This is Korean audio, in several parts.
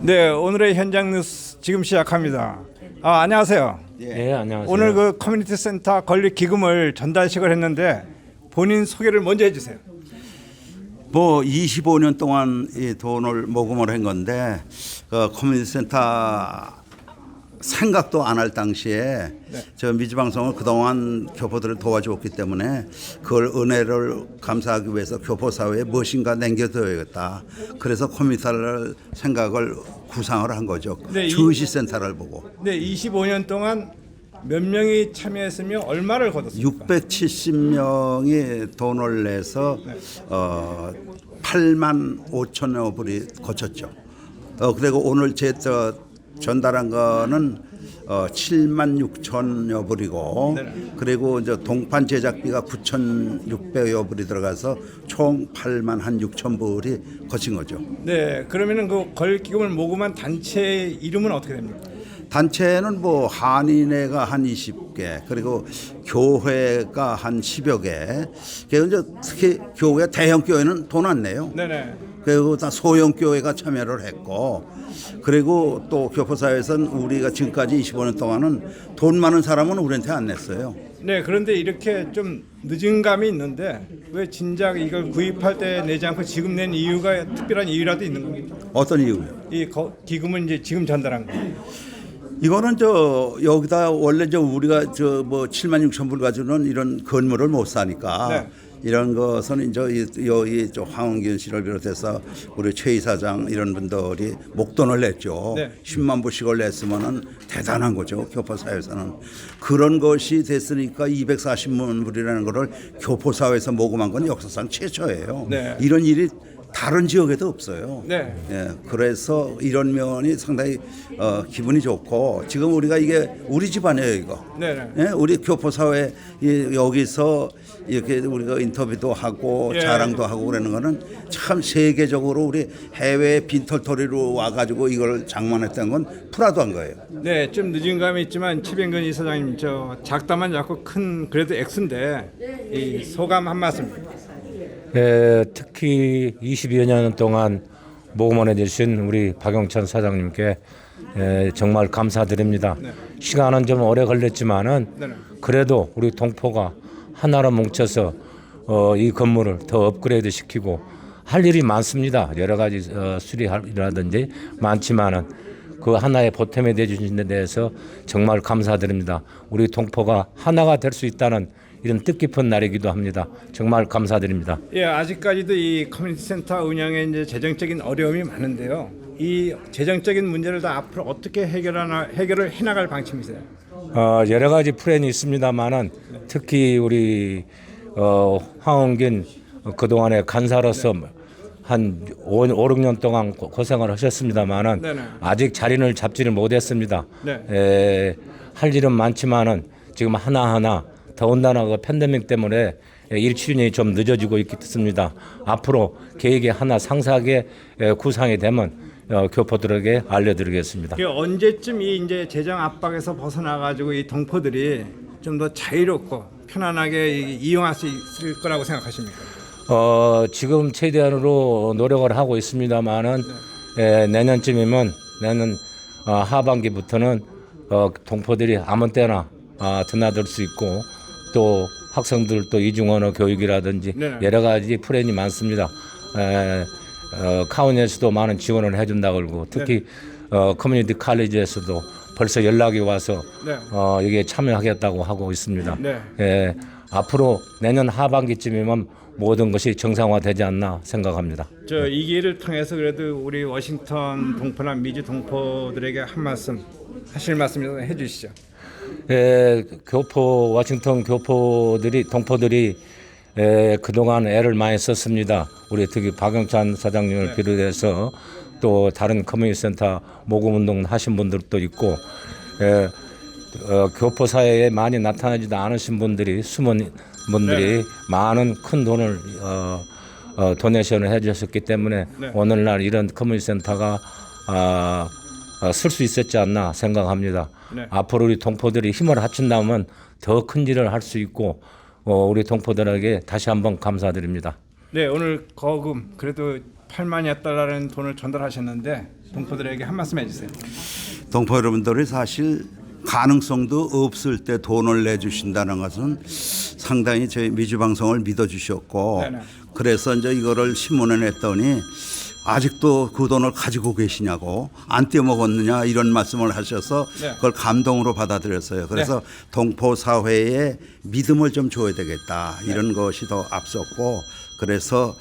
네, 오늘의 현장 뉴스 지금 시작합니다. 안녕하세요. 네, 안녕하세요. 오늘 그 커뮤니티 센터 건립 기금을 전달식을 했는데 본인 소개를 먼저 해주세요. 뭐 25년 동안 이 돈을 모금을 한 건데 그 커뮤니티 센터 생각도 안 할 당시에 저 미지방송을 그동안 교포들을 도와주었기 때문에 그걸 은혜를 감사하기 위해서 교포 사회에 무엇인가 남겨둬야겠다. 그래서 커뮤니티를 생각을 구상을 한 거죠. 네, 주의시 센터를 보고. 네, 25년 동안 몇 명이 참여했으며 얼마를 거뒀습니까? 670명이 돈을 내서 8만 5천여 불이 거쳤죠. 그리고 오늘 전달한 거는 7만 6천여 불이고 그리고 이제 동판 제작비가 9,600여 불이 들어가서 총 8만 한 6천 불이 거친 거죠. 네, 그러면은 그 건립 기금을 모금한 단체의 이름은 어떻게 됩니까? 단체는 뭐 한인회가 한 20개 그리고 교회가 한 10여 개. 그리고 이제 특히 교회 대형 교회는 돈 안 내요. 네네. 그리고 다 소형 교회가 참여를 했고 그리고 또 교포사회에서는 우리가 지금까지 25년 동안은 돈 많은 사람은 우리한테 안 냈어요. 네, 그런데 이렇게 좀 늦은 감이 있는데 왜 진작 이걸 구입할 때 내지 않고 지금 낸 이유가 특별한 이유라도 있는 겁니까? 어떤 이유요? 이 기금은 이제 지금 전달한 거. 이거는 여기다 원래 우리가 뭐 7만 6천 불 가지고는 이런 건물을 못 사니까 네. 이런 것은 이제 여기 황원균 씨를 비롯해서 우리 최 이사장 이런 분들이 목돈을 냈죠. 네. 10만 불씩을 냈으면은 대단한 거죠. 교포 사회에서는 그런 것이 됐으니까 240만 불이라는 거를 교포 사회에서 모금한 건 역사상 최초예요. 네. 이런 일이 다른 지역에도 없어요. 네. 예, 그래서 이런 면이 상당히 기분이 좋고 지금 우리가 이게 우리 집안이에요 이거. 네. 예, 우리 교포 사회 여기서 이렇게 우리가 인터뷰도 하고 예. 자랑도 하고 그러는 거는 참 세계적으로 우리 해외 빈털터리로 와가지고 이걸 장만했다는 건 프라도한 거예요. 네, 좀 늦은 감이 있지만 최병근 이사장님 저 작다만 작고 큰 그래도 액수인데 이 소감 한 말씀. 특히 22여 년 동안 모금을 해주신 우리 박영천 사장님께 정말 감사드립니다. 네. 시간은 좀 오래 걸렸지만은 네. 그래도 우리 동포가 하나로 뭉쳐서 이 건물을 더 업그레이드 시키고 할 일이 많습니다. 여러 가지 수리라든지 많지만은 그 하나의 보탬이 되주신 데 대해서 정말 감사드립니다. 우리 동포가 하나가 될 수 있다는 이런 뜻깊은 날이기도 합니다. 정말 감사드립니다. 예, 아직까지도 이 커뮤니티 센터 운영에 이제 재정적인 어려움이 많은데요. 이 재정적인 문제를 다 앞으로 어떻게 해결을 해나갈 방침이세요? 여러 가지 플랜이 있습니다만은 특히 우리 황원균 그동안에 간사로서 한 5, 6년 동안 고생을 하셨습니다만은 네네. 아직 자리를 잡지를 못했습니다. 네. 할 일은 많지만은 지금 하나하나 더군다나 그 팬데믹 때문에 일 추진이 좀 늦어지고 있습니다. 앞으로 계획이 하나 상세하게 구상이 되면 교포들에게 알려드리겠습니다. 언제쯤 이 이제 재정 압박에서 벗어나 가지고 이 동포들이 좀 더 자유롭고 편안하게 이용할 수 있을 거라고 생각하십니까? 지금 최대한으로 노력을 하고 있습니다만은 내년쯤이면 내년 하반기부터는 동포들이 아무 때나 드나들 수 있고 또 학생들 또 이중언어 교육이라든지 네. 여러 가지 플랜이 많습니다. 카운에서도 많은 지원을 해준다 그러고 특히 커뮤니티 칼리지에서도 벌써 연락이 와서 네. 여기에 참여하겠다고 하고 있습니다. 네. 앞으로 내년 하반기쯤이면 모든 것이 정상화되지 않나 생각합니다. 이 기회를 통해서 그래도 우리 워싱턴 동포나 미주 동포들에게 한 말씀 하실 말씀이라도 해주시죠. 워싱턴 동포들이 그동안 애를 많이 썼습니다. 우리 특히 박영찬 사장님을 비롯해서 또 다른 커뮤니티 센터 모금 운동 하신 분들도 있고 교포 사회에 많이 나타나지도 않으신 분들이 숨은 분들이 많은 큰 돈을 도네이션을 해주셨기 때문에 오늘날 이런 커뮤니티 센터가 쓸 수 있었지 않나 생각합니다. 앞으로 우리 동포들이 힘을 합친다면 더 큰 일을 할 수 있고 우리 동포들에게 다시 한번 감사드립니다. 네, 오늘 거금 그래도 8만여 달러라는 돈을 전달하셨는데 동포들에게 한 말씀 해주세요. 동포 여러분들이 사실 가능성도 없을 때 돈을 내주신다는 것은 상당히 저희 미주방송을 믿어주셨고 네네. 그래서 이제 이거를 신문에 냈더니 아직도 그 돈을 가지고 계시냐고 안 떼먹었느냐 이런 말씀을 하셔서 네. 그걸 감동으로 받아들였어요. 그래서 동포 사회에 믿음을 좀 줘야 되겠다 이런 것이 더 앞섰고 그래서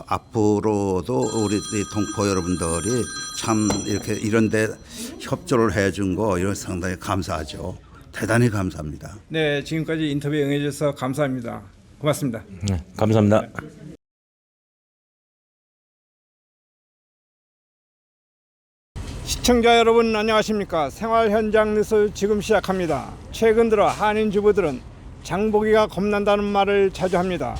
앞으로도 우리 동포 여러분들이 참 이렇게 이런데 협조를 해준 거 이런 상당히 감사하죠. 대단히 감사합니다. 네, 지금까지 인터뷰에 응해주셔서 감사합니다. 고맙습니다. 네, 감사합니다. 시청자 여러분 안녕하십니까? 생활 현장 뉴스 지금 시작합니다. 최근 들어 한인 주부들은 장보기가 겁난다는 말을 자주 합니다.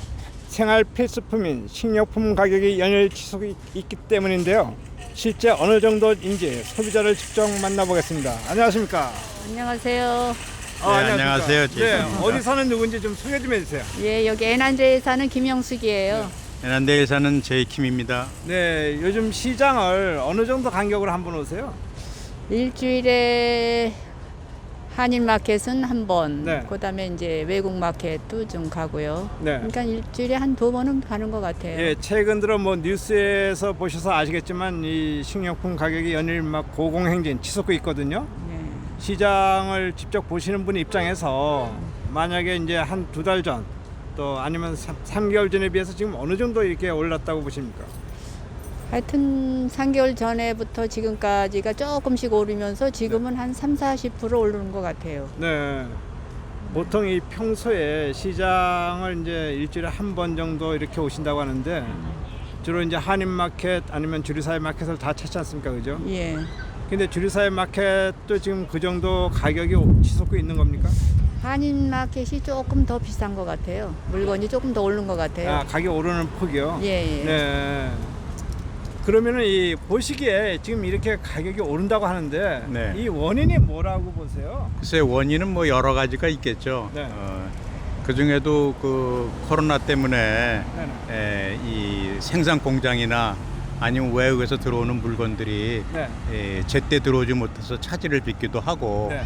생활 필수품인 식료품 가격이 연일 치솟이 있기 때문인데요. 실제 어느 정도인지 소비자를 직접 만나보겠습니다. 안녕하십니까? 안녕하세요. 안녕하세요. 네, 어디 사는 누군지 좀 소개 좀 해주세요. 예, 여기 애난제에 사는 김영숙이에요. 해난대에 사는 제이킴입니다. 네, 요즘 시장을 어느 정도 간격으로 한번 오세요? 일주일에 한인 마켓은 한 번, 네. 그다음에 이제 외국 마켓도 좀 가고요. 네. 그러니까 일주일에 한 2번은 가는 것 같아요. 예, 최근 들어 뭐 뉴스에서 보셔서 아시겠지만 이 식료품 가격이 연일 막 고공행진 치솟고 있거든요. 네. 시장을 직접 보시는 분 입장에서 만약에 이제 한 2달 전 또 아니면 3개월 전에 비해서 지금 어느 정도 이렇게 올랐다고 보십니까? 하여튼 3개월 전에부터 지금까지가 조금씩 오르면서 지금은 한 30-40% 오르는 것 같아요. 네. 보통 이 평소에 시장을 이제 일주일에 한 번 정도 이렇게 오신다고 하는데 주로 이제 한인 마켓 아니면 주류사회 마켓을 다 찾지 않습니까, 그죠? 예. 근데 주류사회 마켓도 지금 그 정도 가격이 치솟고 있는 겁니까? 한인 마켓이 조금 더 비싼 것 같아요. 물건이 조금 더 오른 것 같아요. 아, 가격 오르는 폭이요? 예, 예. 네. 그러면은 이 보시기에 지금 이렇게 가격이 오른다고 하는데 네. 이 원인이 뭐라고 보세요? 글쎄 원인은 뭐 여러 가지가 있겠죠. 네. 그 중에도 그 코로나 때문에 네네. 이 생산 공장이나 아니면 외국에서 들어오는 물건들이 네. 제때 들어오지 못해서 차질을 빚기도 하고 네.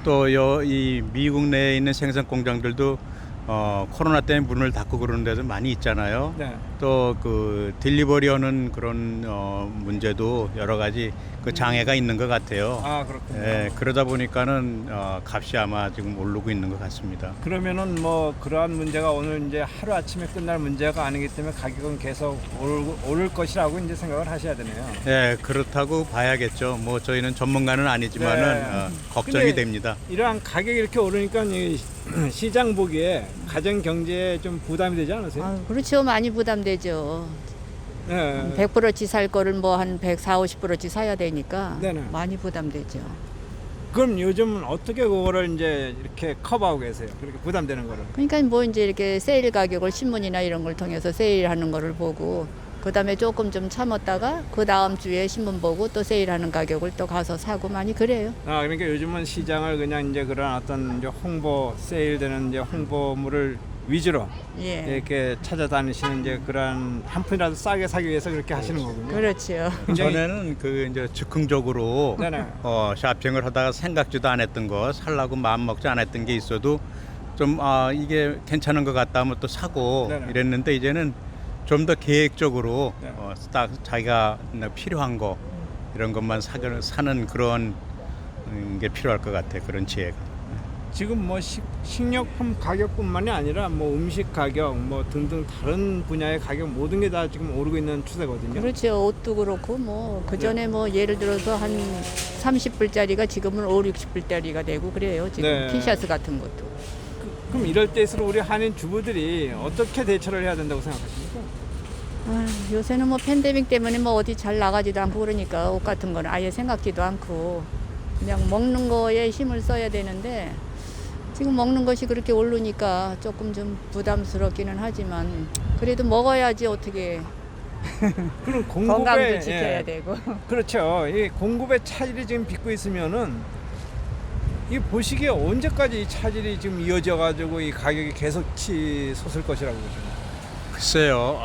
또 이 미국 내에 있는 생산 공장들도 코로나 때문에 문을 닫고 그러는 데도 많이 있잖아요. 네. 또 그 딜리버리하는 그런 문제도 여러 가지 그 장애가 있는 것 같아요. 아, 그렇군요. 예, 그러다 보니까는 값이 아마 지금 오르고 있는 것 같습니다. 그러면은 뭐 그러한 문제가 오늘 이제 하루 아침에 끝날 문제가 아니기 때문에 가격은 계속 오를 것이라고 이제 생각을 하셔야 되네요. 예, 그렇다고 봐야겠죠. 뭐 저희는 전문가는 아니지만은 네. 걱정이 근데 됩니다. 이러한 가격이 이렇게 오르니까 이 시장 보기에 가정 경제에 좀 부담이 되지 않으세요? 아, 그렇죠. 많이 부담되죠. 네. 100%치 살 거를 뭐 한 140~50%치 사야 되니까 네네. 많이 부담되죠. 그럼 요즘은 어떻게 그거를 이제 이렇게 커버하고 계세요? 그렇게 부담되는 거를? 그러니까 뭐 이제 이렇게 세일 가격을 신문이나 이런 걸 통해서 세일하는 거를 보고 그다음에 조금 좀 참았다가 그 다음 주에 신문 보고 또 세일하는 가격을 또 가서 사고 많이 그래요. 아, 그러니까 요즘은 시장을 그냥 이제 그런 어떤 이제 홍보 세일되는 이제 홍보물을 위주로 예. 이렇게 찾아다니시는 이제 그런 한 푼이라도 싸게 사기 위해서 그렇게 하시는 거군요. 그렇죠. 굉장히- 전에는 그 이제 즉흥적으로 네네. 쇼핑을 하다가 생각지도 않았던 거 살라고 마음 먹지 않았던 게 있어도 좀 이게 괜찮은 것 같다 하면 또 사고 네네. 이랬는데 이제는 좀 더 계획적으로 네. 딱 자기가 필요한 거 이런 것만 사는 그런 게 필요할 것 같아요. 그런 지혜가. 지금 뭐 식료품 가격뿐만이 아니라 뭐 음식 가격 뭐 등등 다른 분야의 가격 모든 게 다 지금 오르고 있는 추세거든요. 그렇죠. 옷도 그렇고 뭐 그전에 뭐 예를 들어서 한 30불짜리가 지금은 5~60불짜리가 되고 그래요. 지금 네. 티셔츠 같은 것도. 그럼 이럴 때일수록 우리 한인 주부들이 어떻게 대처를 해야 된다고 생각하십니까? 아, 요새는 뭐 팬데믹 때문에 뭐 어디 잘 나가지도 않고 그러니까 옷 같은 거는 아예 생각지도 않고 그냥 먹는 거에 힘을 써야 되는데 지금 먹는 것이 그렇게 오르니까 조금 좀 부담스럽기는 하지만 그래도 먹어야지 어떻게 그럼 건강도 지켜야 되고. 그렇죠. 이 공급의 차질이 지금 빚고 있으면은 이 보시기에 언제까지 이 차질이 지금 이어져 가지고 이 가격이 계속 솟을 것이라고 보십니까? 글쎄요.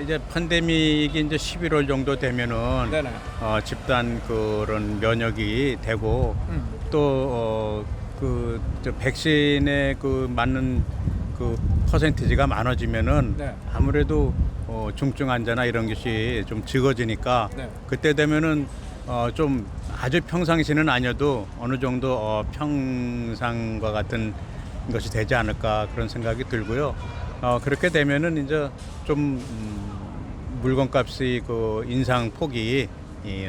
이제 팬데믹이 이제 11월 정도 되면은 네네. 집단 그런 면역이 되고 또 저 백신의 그 맞는 그 퍼센티지가 많아지면은 네. 아무래도 중증 환자나 이런 것이 좀 적어지니까 네. 그때 되면은 좀 아주 평상시는 아니어도 어느 정도 평상과 같은 것이 되지 않을까 그런 생각이 들고요. 그렇게 되면은 이제 좀 물건값이 그 인상 폭이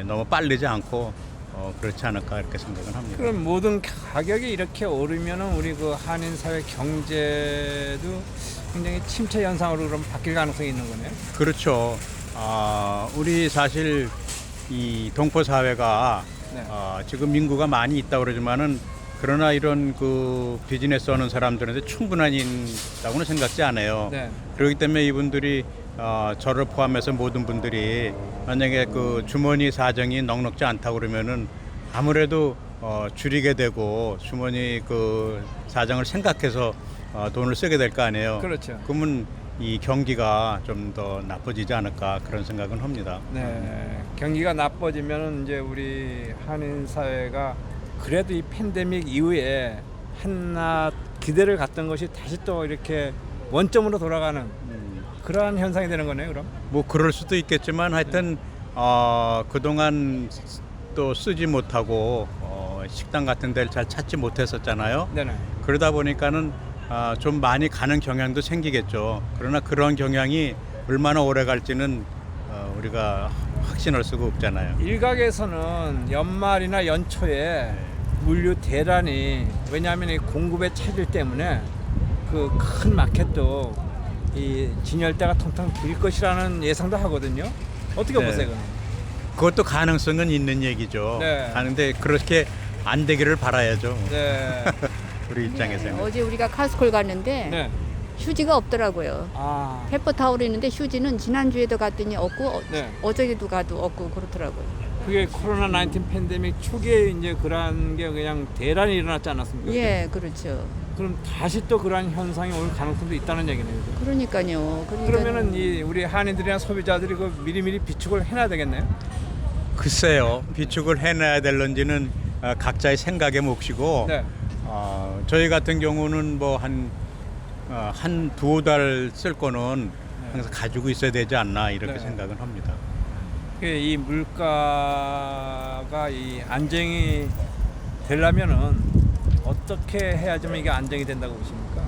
너무 빠르지 않고 그렇지 않을까 이렇게 생각을 합니다. 그럼 모든 가격이 이렇게 오르면은 우리 그 한인 사회 경제도 굉장히 침체 현상으로 그럼 바뀔 가능성이 있는 거네요. 그렇죠. 우리 사실 이 동포 사회가 네. 지금 인구가 많이 있다 그러지만은 그러나 이런 그 비즈니스 하는 사람들한테 충분한 인다고는 생각지 않아요. 네. 그렇기 때문에 이분들이 저를 포함해서 모든 분들이 만약에 그 주머니 사정이 넉넉지 않다 그러면은 아무래도 줄이게 되고 주머니 그 사정을 생각해서 돈을 쓰게 될 거 아니에요. 그렇죠. 그러면 이 경기가 좀 더 나빠지지 않을까 그런 생각은 합니다. 네. 경기가 나빠지면은 이제 우리 한인 사회가 그래도 이 팬데믹 이후에 한낱 기대를 갖던 것이 다시 또 이렇게 원점으로 돌아가는 그러한 현상이 되는 거네요, 그럼? 뭐 그럴 수도 있겠지만 하여튼 그동안 또 쓰지 못하고 식당 같은 데를 잘 찾지 못했었잖아요. 네네. 그러다 보니까는 좀 많이 가는 경향도 생기겠죠. 그러나 그런 경향이 얼마나 오래 갈지는 우리가 확신할 수가 없잖아요. 일각에서는 연말이나 연초에 물류 대란이 왜냐하면 이 공급의 차질 때문에 그 큰 마켓도 이 진열대가 텅텅 빌 것이라는 예상도 하거든요. 어떻게 네. 보세요? 그건? 그것도 가능성은 있는 얘기죠. 네. 하는데 그렇게 안 되기를 바라야죠. 네. 우리 입장에서는. 어제 우리가 카스콜 갔는데 네. 휴지가 없더라고요. 아. 페퍼타올이 있는데 휴지는 지난주에도 갔더니 없고 네. 어제도 가도 없고 그렇더라고요. 그게 코로나 19 팬데믹 초기에 이제 그러한 게 그냥 대란이 일어났지 않았습니까? 예, 그렇죠. 그럼 다시 또 그러한 현상이 올 가능성도 있다는 얘기네요. 그러니까요. 그러면은 이 우리 한인들이나 소비자들이 그 미리미리 비축을 해놔야 되겠네요. 글쎄요. 비축을 해놔야 될런지는 각자의 생각의 몫이고 네. 저희 같은 경우는 뭐 한 두어 달 쓸 거는 항상 가지고 있어야 되지 않나 이렇게 네. 생각은 합니다. 이 물가가 이 안정이 되려면은 어떻게 해야지만 이게 안정이 된다고 보십니까?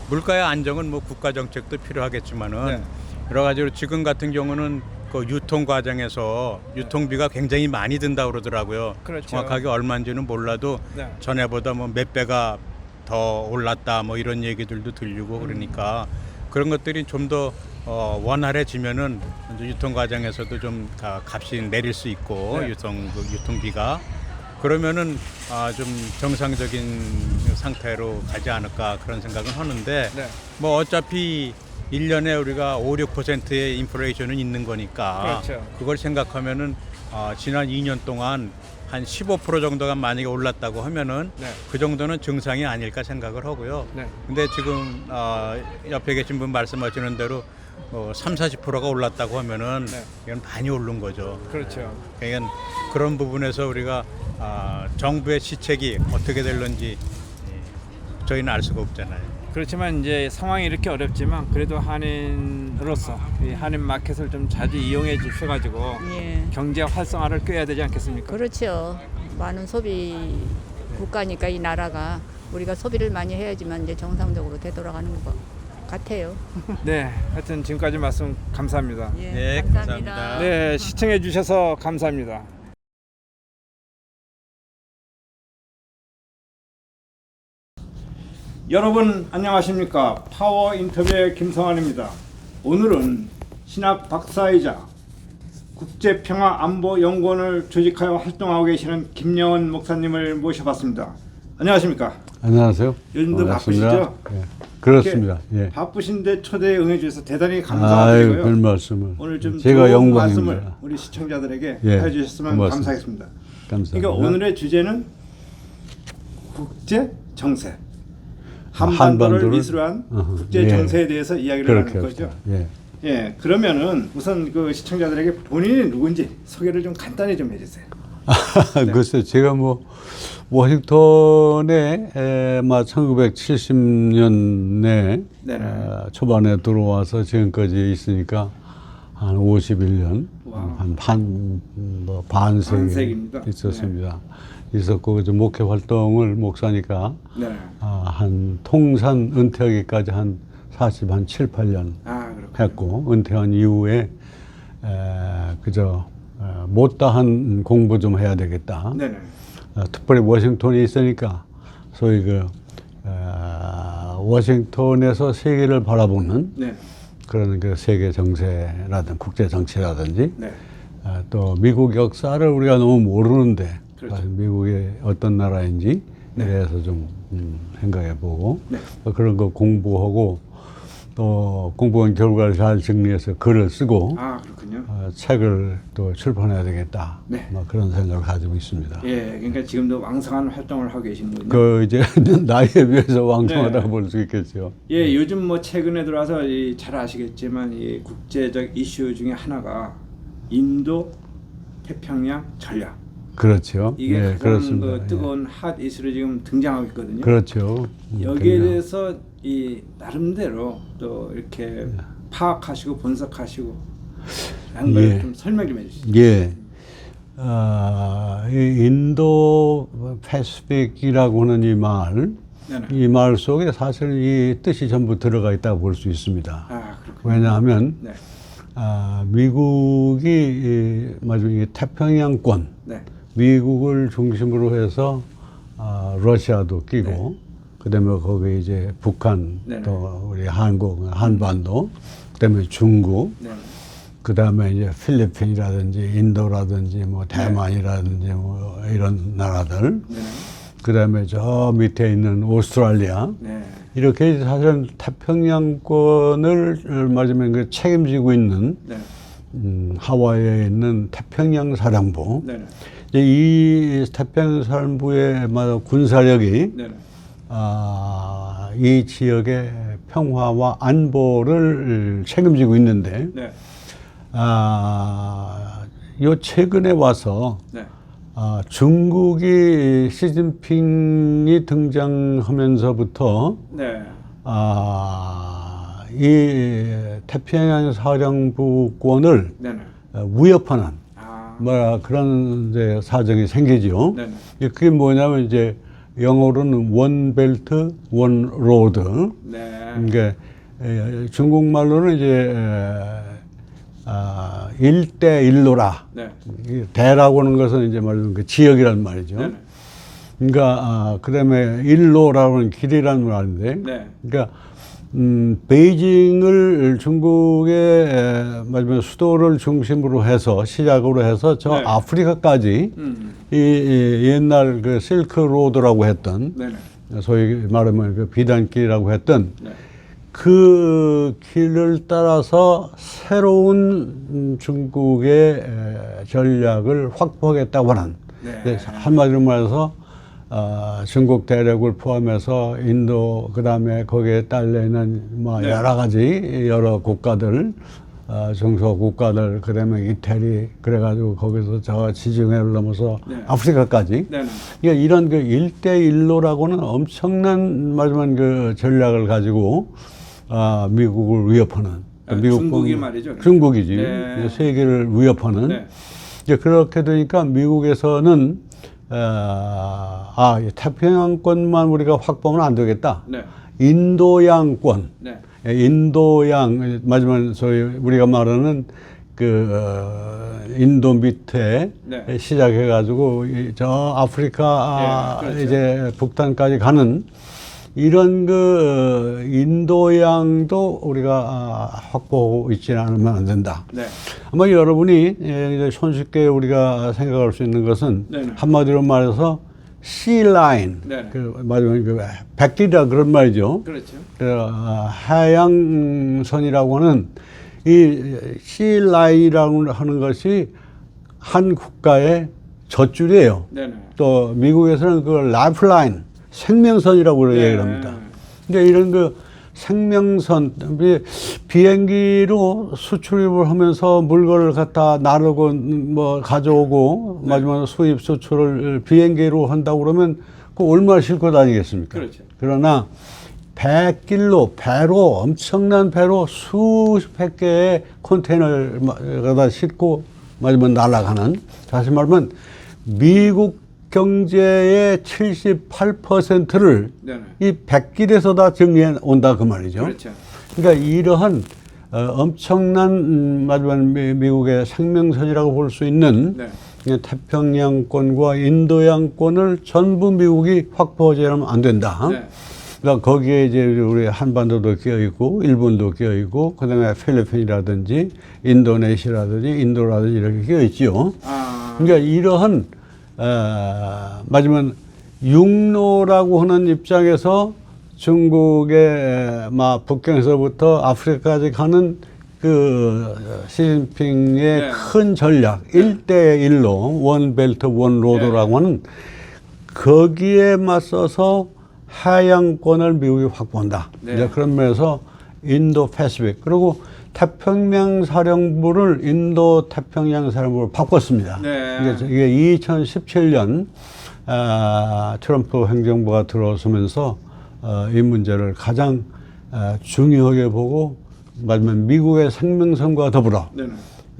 물가의 안정은 뭐 국가 정책도 필요하겠지만은 네. 여러 가지로 지금 같은 경우는 그 유통 과정에서 유통비가 굉장히 많이 든다고 그러더라고요. 그렇죠. 정확하게 얼마인지는 몰라도 네. 전에보다 뭐 몇 배가 더 올랐다 뭐 이런 얘기들도 들리고 그러니까 그런 것들이 좀 더 원활해지면은 이제 유통 과정에서도 좀 값이 내릴 수 있고 네. 유통비가 그러면은 좀 정상적인 상태로 가지 않을까 그런 생각은 하는데 네. 뭐 어차피 1년에 우리가 5, 6%의 인플레이션은 있는 거니까 그렇죠. 그걸 생각하면은 지난 2년 동안 한 15% 정도가 만약에 올랐다고 하면은 네. 그 정도는 정상이 아닐까 생각을 하고요. 네. 근데 지금 옆에 계신 분 말씀하시는 대로 3, 40%가 올랐다고 하면은 네. 이건 많이 오른 거죠. 그렇죠. 그러니까 그런 부분에서 우리가 정부의 시책이 어떻게 될런지 저희는 알 수가 없잖아요. 그렇지만 이제 상황이 이렇게 어렵지만 그래도 한인으로서 이 한인 마켓을 좀 자주 이용해 주셔가지고 예. 경제 활성화를 꾀해야 되지 않겠습니까? 그렇죠. 많은 소비 국가니까 이 나라가 우리가 소비를 많이 해야지만 이제 정상적으로 되돌아가는 것 같아요. 네, 하여튼 지금까지 말씀 감사합니다. 예, 네, 감사합니다. 감사합니다. 네, 시청해 주셔서 감사합니다. 여러분 안녕하십니까? 파워 인터뷰의 김성환입니다. 오늘은 신학 박사이자 국제평화안보연구원을 조직하여 활동하고 계시는 김영원 목사님을 모셔봤습니다. 안녕하십니까? 안녕하세요. 요즘도 반갑습니다. 바쁘시죠? 예, 그렇습니다. 이렇게 예. 바쁘신데 초대에 응해주셔서 대단히 아유, 감사드리고요. 별 말씀을. 오늘 좀 제가 좋은 말씀을 영광입니다. 우리 시청자들에게 예, 해주셨으면 고맙습니다. 감사하겠습니다. 감사합니다. 그러니까 오늘의 주제는 국제 정세. 한반도를 미술로 한 국제 예. 정세에 대해서 이야기를 하는 그렇게 거죠. 합시다. 예. 예, 그러면은 우선 그 시청자들에게 본인이 누군지 소개를 좀 간단히 좀 해주세요. 글쎄 제가 뭐 워싱턴에 1970년에 네네. 초반에 들어와서 지금까지 있으니까 한 51년, 와. 뭐 반세기 반세기입니다. 있었습니다. 있었고 이제 목회 활동을 목사니까 네. 한 통산 은퇴하기까지 한 7, 8년 아, 그렇군요. 했고 은퇴한 이후에 그저 못다한 공부 좀 해야 되겠다. 네네. 특별히 워싱턴에 있으니까 소위 워싱턴에서 세계를 바라보는 네. 그런 그 세계 정세라든 국제 정치라든지 네. 또 미국 역사를 우리가 너무 모르는데 그렇죠. 미국이 어떤 나라인지 네. 대해서 좀 생각해보고 네. 또 그런 거 공부하고 또 공부한 결과를 잘 정리해서 글을 쓰고 아, 그렇군요. 책을 또 출판해야 되겠다. 네. 뭐 그런 생각을 가지고 있습니다. 예, 그러니까 지금도 왕성한 활동을 하고 계시는군요. 그 이제 나이에 비해서 왕성하다고 네. 볼 수 있겠죠. 예, 요즘 뭐 최근에 들어와서 잘 아시겠지만 이 국제적 이슈 중에 하나가 인도 태평양 전략. 그렇죠. 이게 예, 가장 그렇습니다. 그 뜨거운 핫 이슈로 지금 등장하고 있거든요. 그렇죠. 여기에 그럼요. 대해서 이 나름대로 또 이렇게 파악하시고 분석하시고 하는 걸 예. 좀 설명 좀 해주시죠. 예. 이 인도 패시픽이라고 하는 네네. 이 말 속에 사실 이 뜻이 전부 들어가 있다고 볼 수 있습니다. 아, 그렇군요. 왜냐하면 네. 미국이 마지막에 태평양권, 네. 미국을 중심으로 해서 러시아도 끼고, 네. 그다음에 거기 이제 북한, 네네. 또 우리 한국, 한반도, 그다음에 중국, 네. 그다음에 이제 필리핀이라든지 인도라든지 뭐 대만이라든지 뭐 이런 나라들, 네. 그다음에 저 밑에 있는 오스트랄리아, 네. 이렇게 사실은 태평양권을 맞으면 그 책임지고 있는 네. 하와이에 있는 태평양 사령부. 네. 이제 이 태평양 사령부의 군사력이 네. 이 지역의 평화와 안보를 책임지고 있는데, 네. 요 최근에 와서 네. 중국이 시진핑이 등장하면서부터 네. 이 태평양 사령부권을 네. 위협하는 아. 그런 이제 사정이 생기죠. 네. 그게 뭐냐면 이제 영어로는 원 벨트 원 로드. 네. 그러니까 중국말로는 이제 일대일로라. 네. 대라고 하는 것은 이제 말하면 그 지역이란 말이죠. 네. 그러니까 그다음에 일로라고 하는 길이라는 말인데, 네. 그러니까 베이징을 중국의 마지막 수도를 중심으로 해서 시작으로 해서 저 네. 아프리카까지 이 옛날 그 실크 로드라고 했던 네. 소위 말하면 그 비단길이라고 했던 네. 그 길을 따라서 새로운 중국의 전략을 확보하겠다고 하는 네. 한마디로 말해서 중국 대륙을 포함해서 인도 그다음에 거기에 딸려 있는 뭐 네. 여러 국가들 중소 국가들 그다음에 이태리 그래가지고 거기서 저 지중해를 넘어서 네. 아프리카까지 네. 그러니까 이런 그 일대일로라고는 엄청난 마지막 그 전략을 가지고 미국을 위협하는 중국이 말이죠. 중국이지 네. 세계를 위협하는 네. 이제 그렇게 되니까 미국에서는 태평양권만 우리가 확보하면 안 되겠다. 네. 인도양권, 네. 인도양 마지막 소위 우리가 말하는 인도 밑에 네. 시작해가지고 저 아프리카 예, 그렇죠. 이제 북한까지 가는 이런 인도양도 우리가 확보하고 있지는 않으면 안 된다. 네. 아마 여러분이 이제 손쉽게 우리가 생각할 수 있는 것은 네네. 한마디로 말해서 sea line, 네네. 마지막에 백길이라 그런 말이죠. 그렇죠. 해양선이라고 하는 이 sea line이라고 하는 것이 한 국가의 젖줄이에요. 네. 또 미국에서는 그걸 라이프라인, 생명선이라고 네. 얘기를 합니다. 이제 이런 그 생명선, 비행기로 수출입을 하면서 물건을 갖다 나르고 뭐 가져오고 마지막으로 수입 수출을 비행기로 한다고 그러면 그 얼마나 싣고 다니겠습니까? 그렇죠. 그러나 배길로, 배로, 엄청난 배로 수백 개의 컨테이너를 갖다 싣고 마지막 날아가는, 다시 말하면 미국 경제의 78%를 네네. 이 백길에서 다 정리해 온다 그 말이죠. 그렇죠. 그러니까 이러한 엄청난 마지막 미국의 생명선이라고 볼 수 있는 네. 태평양권과 인도양권을 전부 미국이 확보하지 않으면 안 된다. 네. 그러니까 거기에 이제 우리 한반도도 끼어 있고 일본도 끼어 있고 그다음에 필리핀이라든지 인도네시아라든지 인도라든지 이렇게 끼어 있죠. 아. 그러니까 이러한 마지막 육로라고 하는 입장에서 중국의 북경에서부터 아프리카까지 가는 그 시진핑의 네. 큰 전략 1대1로 원벨트 원로드라고 하는 거기에 맞서서 하양권을 미국이 확보한다. 네. 이제 그런 면에서 인도 패시픽 그리고 태평양 사령부를 인도 태평양 사령부로 바꿨습니다. 네. 이게 2017년 트럼프 행정부가 들어서면서 이 문제를 가장 중요하게 보고 마지막 미국의 생명선과 더불어 네네.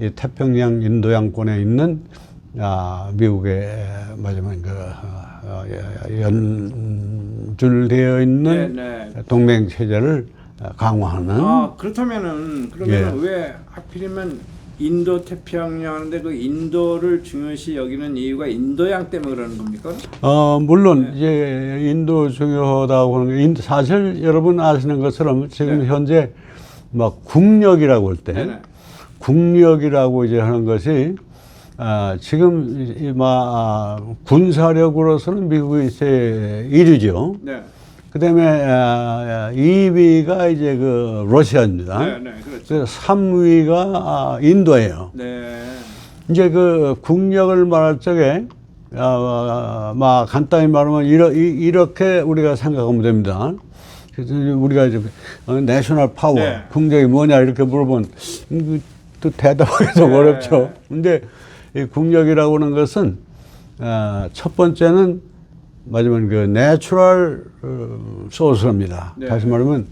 이 태평양 인도양권에 있는 미국의 마지막 연줄되어 있는 네, 네. 동맹 체제를 강화하는. 아 그렇다면은 그러면 예. 왜 하필이면 인도 태평양 하는데 그 인도를 중요시 여기는 이유가 인도양 때문에 그러는 겁니까? 물론 이제 인도 중요하다고 하는 게 사실 여러분 아시는 것처럼 지금 네. 현재 막 국력이라고 할 때 네네. 국력이라고 이제 하는 것이 지금 군사력으로서는 미국이 제 1위죠. 네. 그다음에 2위가 이제 그 러시아입니다. 네, 네, 그렇죠. 그래서 3위가 인도예요. 네. 이제 그 국력을 말할 적에 간단히 말하면 이렇게 우리가 생각하면 됩니다. 그래서 우리가 이제 내셔널 파워, 네. 국력이 뭐냐 이렇게 물어보면 또 대답하기 좀 네. 어렵죠. 근데 이 국력이라고 하는 것은 첫 번째는 마지막 그 내추럴 소스입니다. 네. 다시 말하면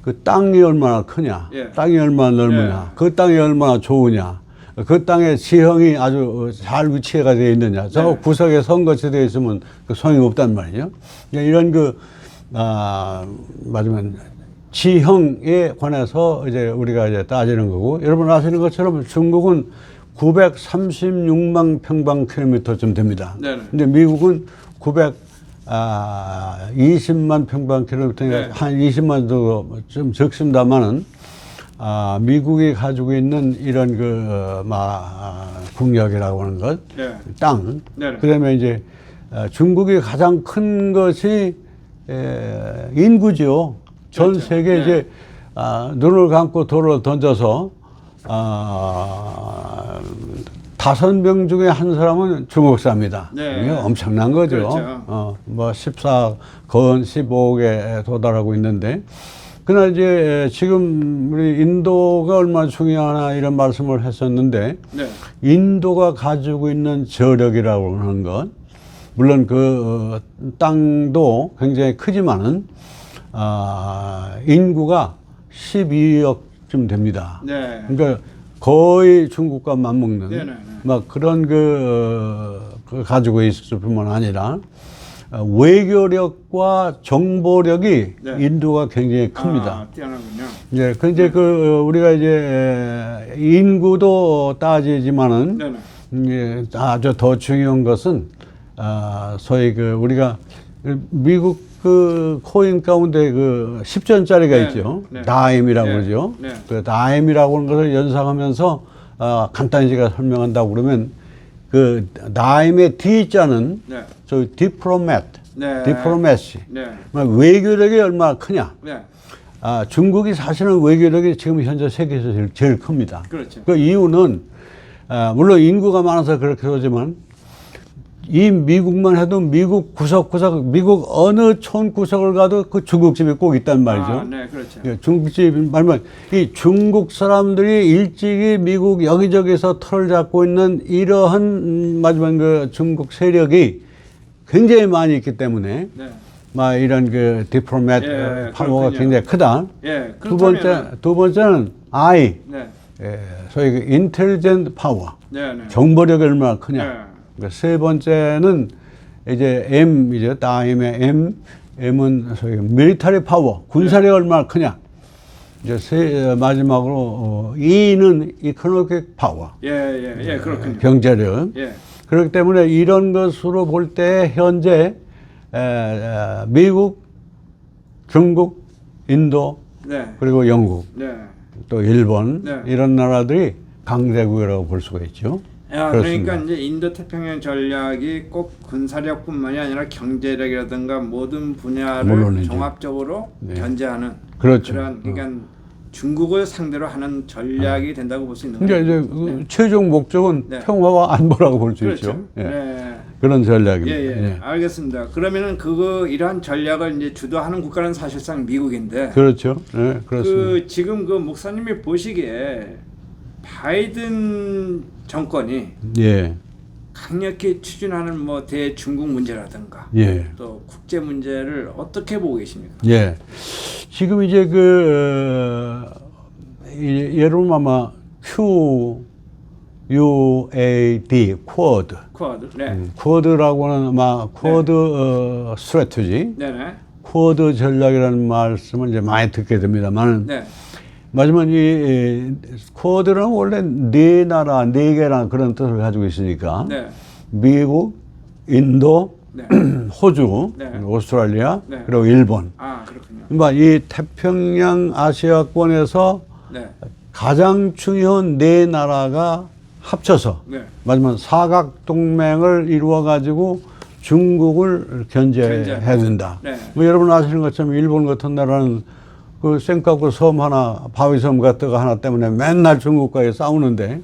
그 땅이 얼마나 크냐, 예. 땅이 얼마나 넓으냐, 그 땅이 얼마나 좋으냐, 그 땅의 지형이 아주 잘 위치가 되어 있느냐, 저 네. 구석에 선거치 되어 있으면 그 소용이 없단 말이죠. 이런 그 마지막 지형에 관해서 이제 우리가 이제 따지는 거고, 여러분 아시는 것처럼 중국은 936만 평방킬로미터쯤 됩니다. 네네. 근데 미국은 20만 평방킬로미터니까 네. 한 20만도 좀 적습니다만은 미국이 가지고 있는 이런 국력이라고 하는 것, 네. 땅, 네네. 그다음에 이제 중국이 가장 큰 것이 인구죠. 전 그렇죠. 세계 네. 이제 눈을 감고 돌을 던져서 5명 중에 한 사람은 중국 사람이다. 네. 이게 엄청난 거죠. 그렇죠. 14건 15억에 도달하고 있는데, 그러나 이제 지금 우리 인도가 얼마나 중요하나 이런 말씀을 했었는데, 네. 인도가 가지고 있는 저력이라고 하는 것, 물론 그 땅도 굉장히 크지만은 인구가 12억쯤 됩니다. 네. 그러니까 거의 중국과 맞먹는 네네네. 막 그런 그 가지고 있을 뿐만 아니라 외교력과 정보력이 네. 인도가 굉장히 큽니다. 뛰어나군요. 예, 근데 우리가 이제 인구도 따지지만은 네네. 아주 더 중요한 것은 소위 우리가 미국 코인 가운데 10전짜리가 네, 있죠. 네. 다임이라고 네, 그러죠. 네. 그 다임이라고 하는 것을 연상하면서 간단히 제가 설명한다고 그러면 그 다임의 D자는 네. 저희 디플로맷, 네. 디플로매시. 네. 외교력이 얼마나 크냐. 네. 중국이 사실은 외교력이 지금 현재 세계에서 제일 큽니다. 그렇죠. 그 이유는 물론 인구가 많아서 그렇게 하지만 이 미국만 해도 미국 구석구석, 미국 어느 촌 구석을 가도 그 중국집이 꼭 있단 말이죠. 아, 네, 그렇죠. 예, 중국집 말면 이 중국 사람들이 일찍이 미국 여기저기서 털을 잡고 있는 이러한 마지막 그 중국 세력이 굉장히 많이 있기 때문에 네. 막 이런 그 디플로맷 예, 파워가 그렇군요. 굉장히 크다. 예, 두 번째는 I, 네, 소위 그 인텔리전트 파워, 네, 네. 정보력이 얼마나 크냐. 네. 그러니까 세 번째는 이제 M이죠. 다음에 M은 소위 밀리터리 파워, 군사력이 얼마나 크냐. 이제 마지막으로 E는 이코노믹 파워, 예, 그렇군요. 경제력. 예, 그렇기 때문에 이런 것으로 볼 때 현재 미국, 중국, 인도, 네, 그리고 영국, 네. 또 일본 네. 이런 나라들이 강대국이라고 볼 수가 있죠. 야, 그렇습니다. 그러니까 이제 인도 태평양 전략이 꼭 군사력뿐만이 아니라 경제력이라든가 모든 분야를 물론이죠. 종합적으로 네. 견제하는 그렇죠. 그런 그러니까 중국을 상대로 하는 전략이 된다고 볼 수 있는 그러니까 거예요. 이제 그 최종 목적은 네. 평화와 안보라고 볼 수 그렇죠. 있죠. 예. 네. 그런 전략입니다. 예, 알겠습니다. 그러면은 이러한 전략을 이제 주도하는 국가는 사실상 미국인데, 그렇죠. 예, 그렇습니다. 지금 그 목사님이 보시기에 바이든 정권이 예, 강력히 추진하는 뭐 대중국 문제라든가 예, 또 국제 문제를 어떻게 보고 계십니까? 예. 지금 이제 예로 아마 QUAD, 쿼드. 쿼드, 네, 쿼드라고는 아마 쿼드 스트래티지, 네네, 쿼드 전략이라는 말씀을 이제 많이 듣게 됩니다만, 네, 마지막 이 쿼드는 원래 네 나라, 네 개라는 그런 뜻을 가지고 있으니까, 네, 미국, 인도, 네. 호주, 네. 오스트랄리아, 네. 그리고 일본. 아 그렇군요. 그러니까 이 태평양 아시아권에서 네, 가장 중요한 네 나라가 합쳐서 네, 마지막 사각 동맹을 이루어 가지고 중국을 견제해야 된다. 네. 뭐 여러분 아시는 것처럼 일본 같은 나라는 그 쌩까고 섬 하나, 바위섬 같은 거 하나 때문에 맨날 중국과의 싸우는데,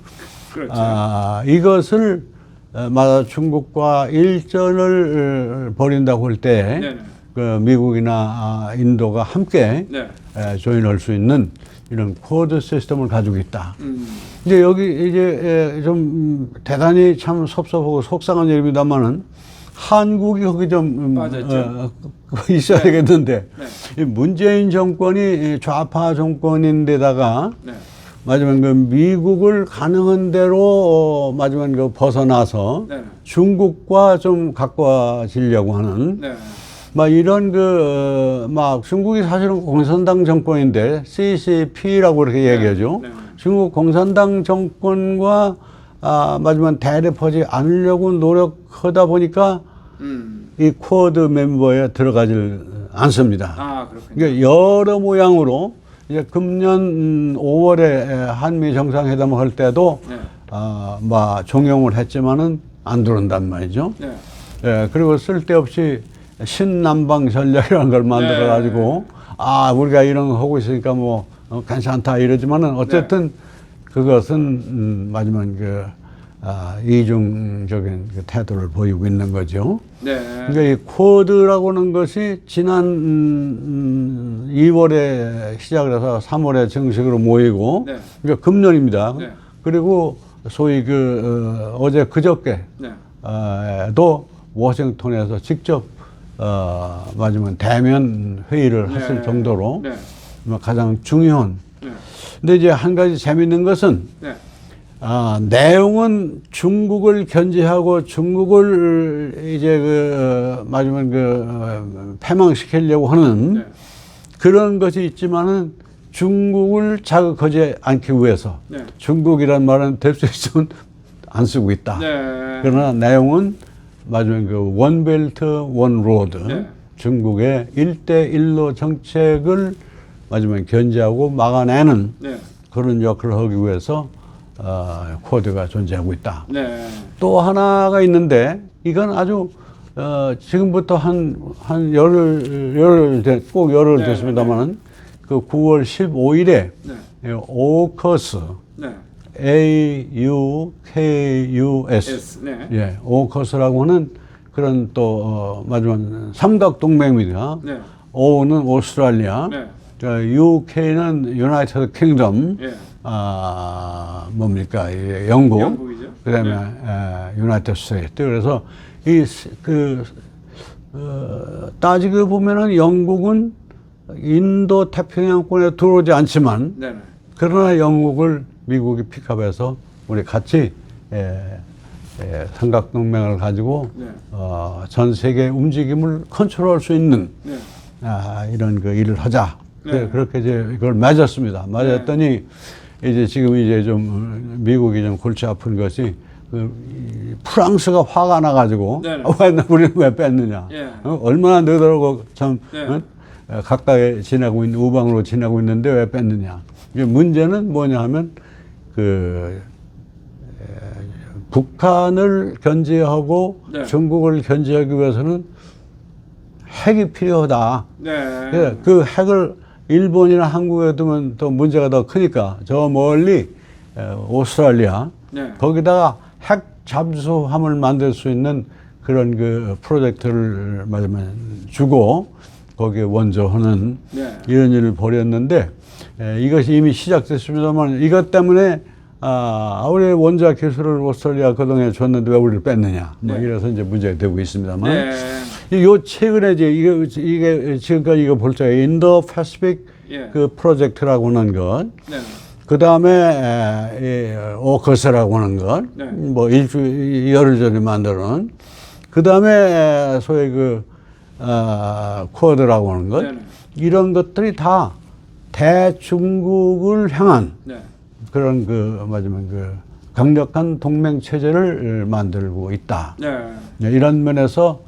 그렇죠. 이것을 맞아 중국과 일전을 벌인다고 할 때, 네네. 그 미국이나 인도가 함께 네, 조인할 수 있는 이런 코드 시스템을 가지고 있다. 음, 이제 여기 이제 좀 대단히 참 섭섭하고 속상한 일입니다만은 한국이 거기 좀 맞았죠. 있어야 되겠는데 네. 이 문재인 정권이 좌파 정권인데다가 네, 마지막 그 미국을 가능한 대로 마지막 그 벗어나서 네, 중국과 좀 가까워지려고 하는 네, 막 이런 막 중국이 사실은 공산당 정권인데 CCP라고 이렇게 얘기하죠. 네. 중국 공산당 정권과 마지막 대립하지 않으려고 노력하다 보니까 이 쿼드 멤버에 들어가질 않습니다. 아 그렇군요. 그러니까 여러 모양으로 이제 금년 5월에 한미 정상회담을 할 때도 네, 막 종용을 했지만은 안 들어온단 말이죠. 네, 예, 그리고 쓸데없이 신남방 전략이라는 걸 만들어 가지고 우리가 이런 거 하고 있으니까 뭐 괜찮다 이러지만은 어쨌든 그것은 마지막 이중적인 그 태도를 보이고 있는 거죠. 네, 그러니까 이 쿼드라고 하는 것이 지난 2월에 시작을 해서 3월에 정식으로 모이고, 네. 그러니까 금년입니다. 네. 그리고 소위 어제 그저께 네, 또 워싱턴에서 직접 마지막 대면 회의를 했을 네. 정도로 네, 가장 중요한. 네, 근데 이제 한 가지 재밌는 것은 네, 내용은 중국을 견제하고 중국을 이제 마지막 패망시키려고 하는 네, 그런 것이 있지만은 중국을 자극하지 않기 위해서 네. 중국이란 말은 될 수 있으면 안 쓰고 있다. 네. 그러나 내용은 마지막 원벨트 원로드 네. 중국의 1대1로 정책을 마지막 견제하고 막아내는 네, 그런 역할을 하기 위해서 쿼드가 존재하고 있다. 네, 또 하나가 있는데 이건 아주 지금부터 한 열흘 네, 됐습니다만은 그 9월 15일에 네, 오커스 네, AUKUS. 네. 예, 오커스라고 하는 그런 또 마지막 삼각 동맹입니다. 네. O는 오스트랄리아, 네. UK는 유나이티드 킹덤, 예. 뭡니까? 영국, 영국이죠. 그다음에 유나이티드 스테이트. 그래서 따지고 보면은 영국은 인도 태평양권에 들어오지 않지만, 네. 그러나 영국을 미국이 픽업해서 우리 같이 삼각동맹을 가지고 네. 전 세계 움직임을 컨트롤할 수 있는 네. 이런 그 일을 하자. 네. 그렇게 이제 이걸 맺었습니다. 맞았더니 이제 지금 이제 좀 미국이 좀 골치 아픈 것이 이 프랑스가 화가 나가지고 네. 왜 우리는 왜 뺐느냐. 예. 얼마나 너희들하고 참 네. 가까이 지내고 있는 우방으로 지내고 있는데 왜 뺐느냐. 이게 문제는 뭐냐 하면 북한을 견제하고 네. 중국을 견제하기 위해서는 핵이 필요하다. 네. 예, 그 핵을 일본이나 한국에 두면 또 문제가 더 크니까 저 멀리 오스트랄리아 네. 거기다가 핵 잠수함을 만들 수 있는 그런 그 프로젝트를 말하면 주고 거기에 원조하는 네. 이런 일을 벌였는데 이것이 이미 시작됐습니다만 이것 때문에 우리 원자 기술을 오스트랄리아 그동안에 줬는데 왜 우리를 뺐느냐 뭐 네. 이래서 이제 문제가 되고 있습니다만 네. 요 최근에 이제 이게 지금까지 이거 볼 때 인도 패시픽 예. 그 프로젝트라고 하는 것, 네. 그 다음에 오커스라고 하는 것, 네. 뭐 열흘 전에 만들어놓은, 그 다음에 소위 그 쿼드라고 하는 것, 네네. 이런 것들이 다 대중국을 향한 네. 그런 그 마지막 그 강력한 동맹 체제를 만들고 있다. 네. 이런 면에서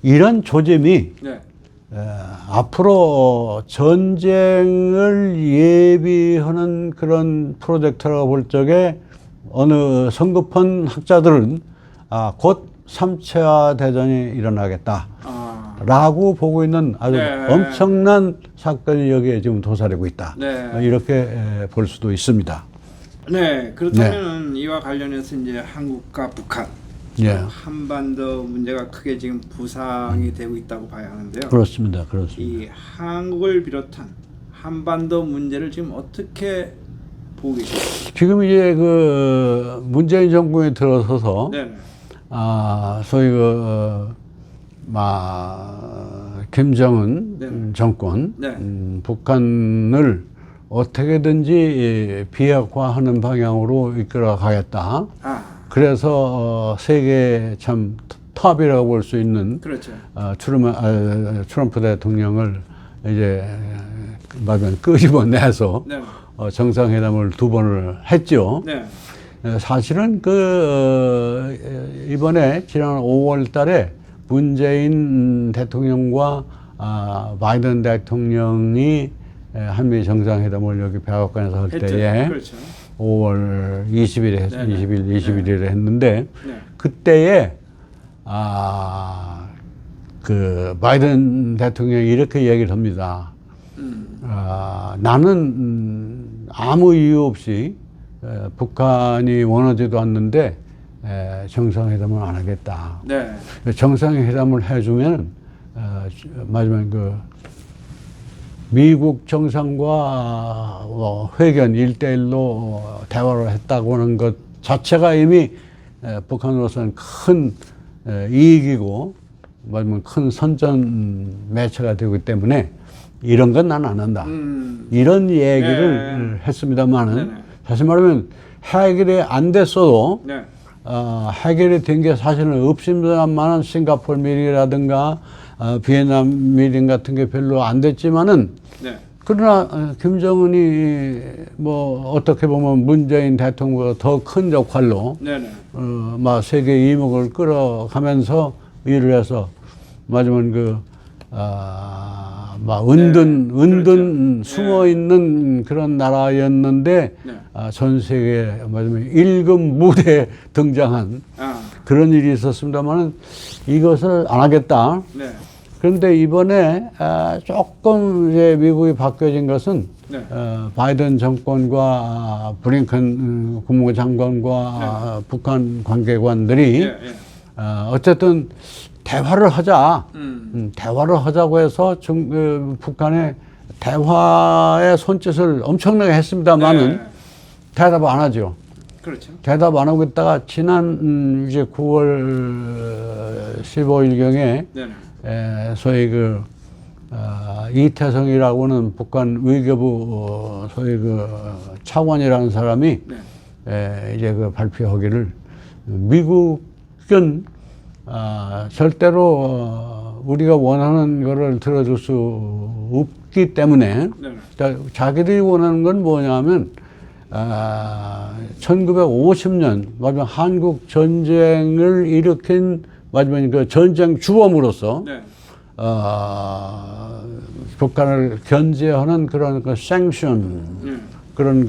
이런 조짐이 네. 앞으로 전쟁을 예비하는 그런 프로젝트라고 볼 적에 어느 성급한 학자들은 곧 3차 대전이 일어나겠다. 라고 보고 있는 아주 네. 엄청난 사건이 여기에 지금 도사리고 있다. 네. 이렇게 볼 수도 있습니다. 네. 그렇다면 이와 관련해서 이제 한국과 북한 예. 한반도 문제가 크게 지금 부상이 되고 있다고 봐야 하는데요. 그렇습니다. 그렇습니다. 이 한국을 비롯한 한반도 문제를 지금 어떻게 보고 계십니까? 지금 이제 그 문재인 정부에 들어서서 네. 소위 김정은 네. 정권 네. 북한을 어떻게든지 비핵화하는 방향으로 이끌어 가겠다. 그래서 세계 참 탑이라고 볼 수 있는 그렇죠. 트럼프 대통령을 이제 말하면 끄집어내서 네. 정상회담을 2번을 했죠. 네. 사실은 이번에 지난 5월 달에 문재인 대통령과 바이든 대통령이 한미 정상회담을 여기 백악관에서 할 했죠. 때에 그렇죠. 5월 20일에 네네. 21일에 했는데 네. 그때에 그 바이든 대통령이 이렇게 얘기를 합니다. 나는 아무 이유 없이 북한이 원하지도 않는데 정상회담을 안 하겠다. 네. 정상회담을 해주면 마지막 그 미국 정상과 회견 1대1로 대화를 했다고 하는 것 자체가 이미 북한으로서는 큰 이익이고 말하면 큰 선전 매체가 되기 때문에 이런 건 난 안 한다. 이런 얘기를 했습니다만은 네네. 사실 말하면 해결이 안 됐어도 네. 해결이 된 게 사실은 없습니다만은 싱가포르 미팅이라든가 비엔남 미팅 같은 게 별로 안 됐지만은 네. 그러나 김정은이 뭐 어떻게 보면 문재인 대통령보다 더 큰 역할로 네네. 막 세계 이목을 끌어가면서 일을 해서 마지막 막 은둔 그렇죠. 숨어 있는 그런 나라였는데 네. 전 세계에 마지막 1급 무대에 등장한 그런 일이 있었습니다만은 이것을 안 하겠다. 네. 그런데 이번에 조금 이제 미국이 바뀌어진 것은 네. 바이든 정권과 브링컨 국무부 장관과 북한 관계관들이 예, 예. 어쨌든 대화를 하자. 음. 대화를 하자고 해서 북한의 대화의 손짓을 엄청나게 했습니다만은 네. 대답 안 하죠. 그렇죠. 대답 안 하고 있다가 지난 이제 9월 15일경에 네네. 소위 이태성이라고는 북한 외교부 소위 차관이라는 사람이 네. 이제 발표하기를 미국은 절대로 우리가 원하는 거를 들어줄 수 없기 때문에 네네. 자기들이 원하는 건 뭐냐면 1950년 마지막 한국 전쟁을 일으킨 마지막 그 전쟁 주범으로서 네. 북한을 견제하는 그런 생션 그런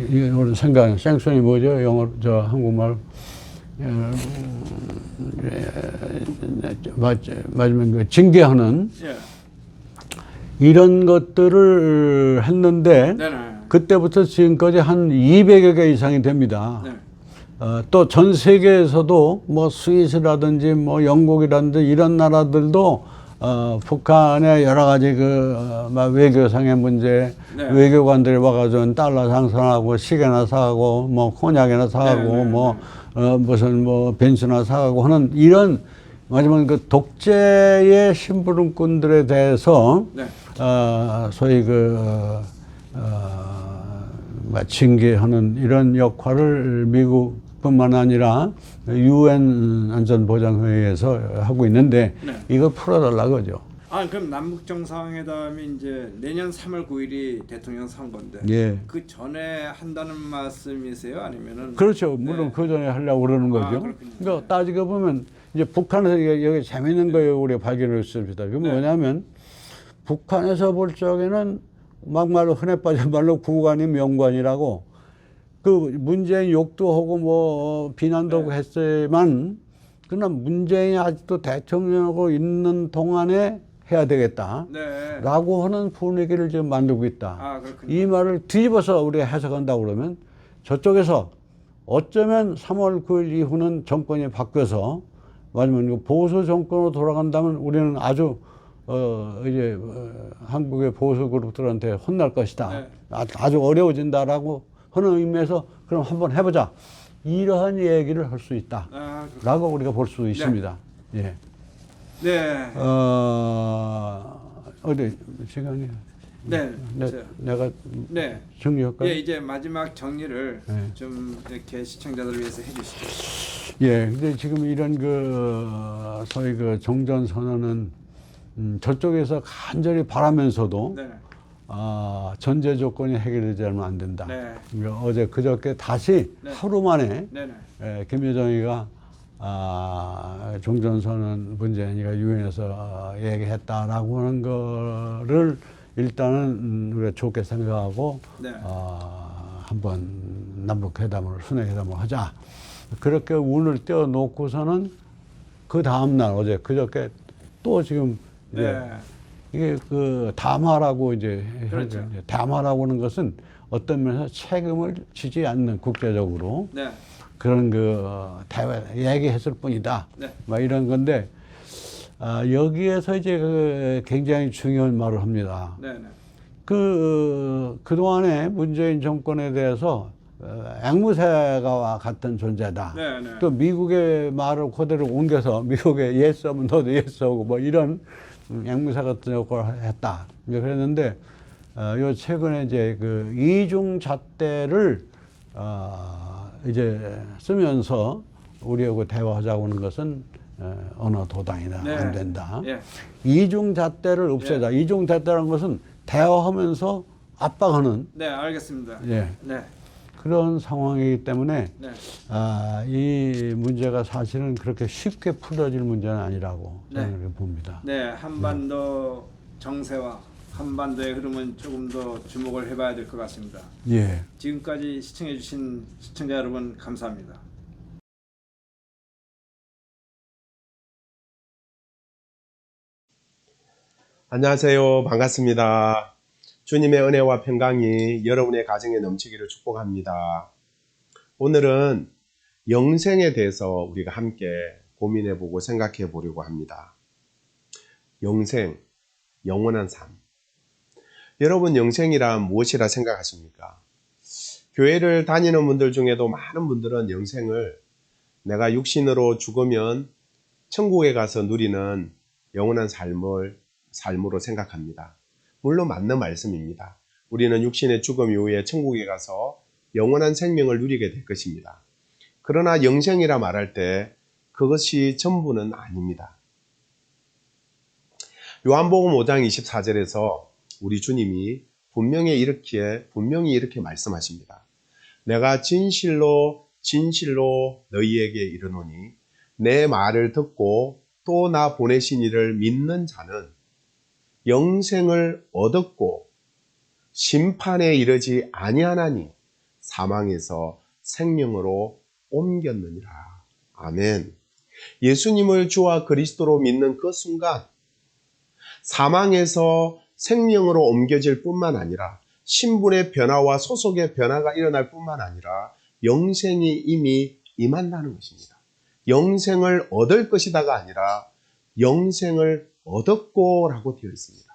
이런 생각 생션이 뭐죠? 영어 저 한국말 마지막 징계하는 예. 이런 것들을 했는데 네네. 그때부터 지금까지 한 200여 개 이상이 됩니다. 네. 또 전 세계에서도 뭐 스위스라든지 뭐 영국이라든지 이런 나라들도 북한의 여러 가지 외교상의 문제, 네. 외교관들이 와가지고 달러 장사하고 시계나 사가고 뭐 콘약이나 사가고 네, 네, 뭐 무슨 뭐 벤츠나 사가고 하는 이런 마지막 독재의 심부름꾼들에 대해서 네. 소위 징계하는 이런 역할을 미국뿐만 아니라 UN 안전보장회의에서 하고 있는데 네. 이거 풀어달라 그죠. 그럼 남북 정상회담이 이제 내년 3월 9일이 대통령 선거인데 예. 그 전에 한다는 말씀이세요? 아니면은 그렇죠. 물론 네. 그 전에 하려고 그러는 거죠. 그렇군요. 그러니까 따지고 보면 이제 북한에서 여기 재밌는 거예요. 우리가 발견했습니다. 그게 네. 뭐냐면 북한에서 볼 적에는 막말로 흔해 빠진 말로 구관이 명관이라고 그 문재인 욕도 하고 뭐 비난도 하고 했지만 그러나 문재인이 아직도 대통령하고 있는 동안에 해야 되겠다. 네. 라고 하는 분위기를 지금 만들고 있다. 그렇군요. 이 말을 뒤집어서 우리가 해석한다고 그러면 저쪽에서 어쩌면 3월 9일 이후는 정권이 바뀌어서 마지막 보수 정권으로 돌아간다면 우리는 아주 한국의 보수 그룹들한테 혼날 것이다. 네. 아주 어려워진다라고 하는 의미에서 그럼 한번 해보자. 이러한 얘기를 할 수 있다. 라고 우리가 볼 수 있습니다. 예. 네. 어디 시간이? 네. 내가 네. 정리할까요? 예, 이제 마지막 정리를 네. 좀 이렇게 시청자들을 위해서 해주시죠. 예, 근데 지금 이런 소위 종전선언은 저쪽에서 간절히 바라면서도 네. 전제 조건이 해결되지 않으면 안 된다. 네. 그러니까 어제 그저께 다시 네. 하루 만에 네네. 김여정이가 종전선언 문재인이가 유엔에서 얘기했다라고 하는 거를 일단은 우리가 좋게 생각하고 네. 한번 남북회담을 순회회담을 하자. 그렇게 운을 띄워놓고서는 그 다음날 어제 그저께 또 지금 네. 이게 담화라고 이제 그렇죠. 담화라고 하는 것은 어떤 면에서 책임을 지지 않는 국제적으로 네. 그런 대화 얘기했을 뿐이다. 네. 막 이런 건데 여기에서 이제 굉장히 중요한 말을 합니다. 네네. 그동안에 문재인 정권에 대해서 앵무새가 같은 존재다. 네네. 또 미국의 말을 그대로 옮겨서 미국의 예스하면 너도 예스하고 뭐 이런 앵무새 같은 역할을 했다. 이제 그랬는데 요 최근에 이제 이중 잣대를 이제 쓰면서 우리하고 대화하자고 하는 것은 언어 도당이다. 네. 안 된다. 예. 이중 잣대를 없애자. 이중 잣대라는 것은 대화하면서 압박하는 네, 알겠습니다. 예. 네. 그런 상황이기 때문에 네. 이 문제가 사실은 그렇게 쉽게 풀어질 문제는 아니라고 네. 저는 그렇게 봅니다. 네, 한반도 정세와 한반도의 흐름은 조금 더 주목을 해봐야 될 것 같습니다. 예. 지금까지 시청해주신 시청자 여러분 감사합니다. 안녕하세요. 반갑습니다. 주님의 은혜와 평강이 여러분의 가정에 넘치기를 축복합니다. 오늘은 영생에 대해서 우리가 함께 고민해 보고 생각해 보려고 합니다. 영생, 영원한 삶. 여러분 영생이란 무엇이라 생각하십니까? 교회를 다니는 분들 중에도 많은 분들은 영생을 내가 육신으로 죽으면 천국에 가서 누리는 영원한 삶으로 생각합니다. 물론 맞는 말씀입니다. 우리는 육신의 죽음 이후에 천국에 가서 영원한 생명을 누리게 될 것입니다. 그러나 영생이라 말할 때 그것이 전부는 아닙니다. 요한복음 5장 24절에서 우리 주님이 분명히 이렇게 말씀하십니다. 내가 진실로 너희에게 이르노니 내 말을 듣고 또 나 보내신 이를 믿는 자는 영생을 얻었고 심판에 이르지 아니하나니 사망에서 생명으로 옮겼느니라. 아멘. 예수님을 주와 그리스도로 믿는 그 순간 사망에서 생명으로 옮겨질 뿐만 아니라 신분의 변화와 소속의 변화가 일어날 뿐만 아니라 영생이 이미 임한다는 것입니다. 영생을 얻을 것이다가 아니라 영생을 얻었고 라고 되어 있습니다.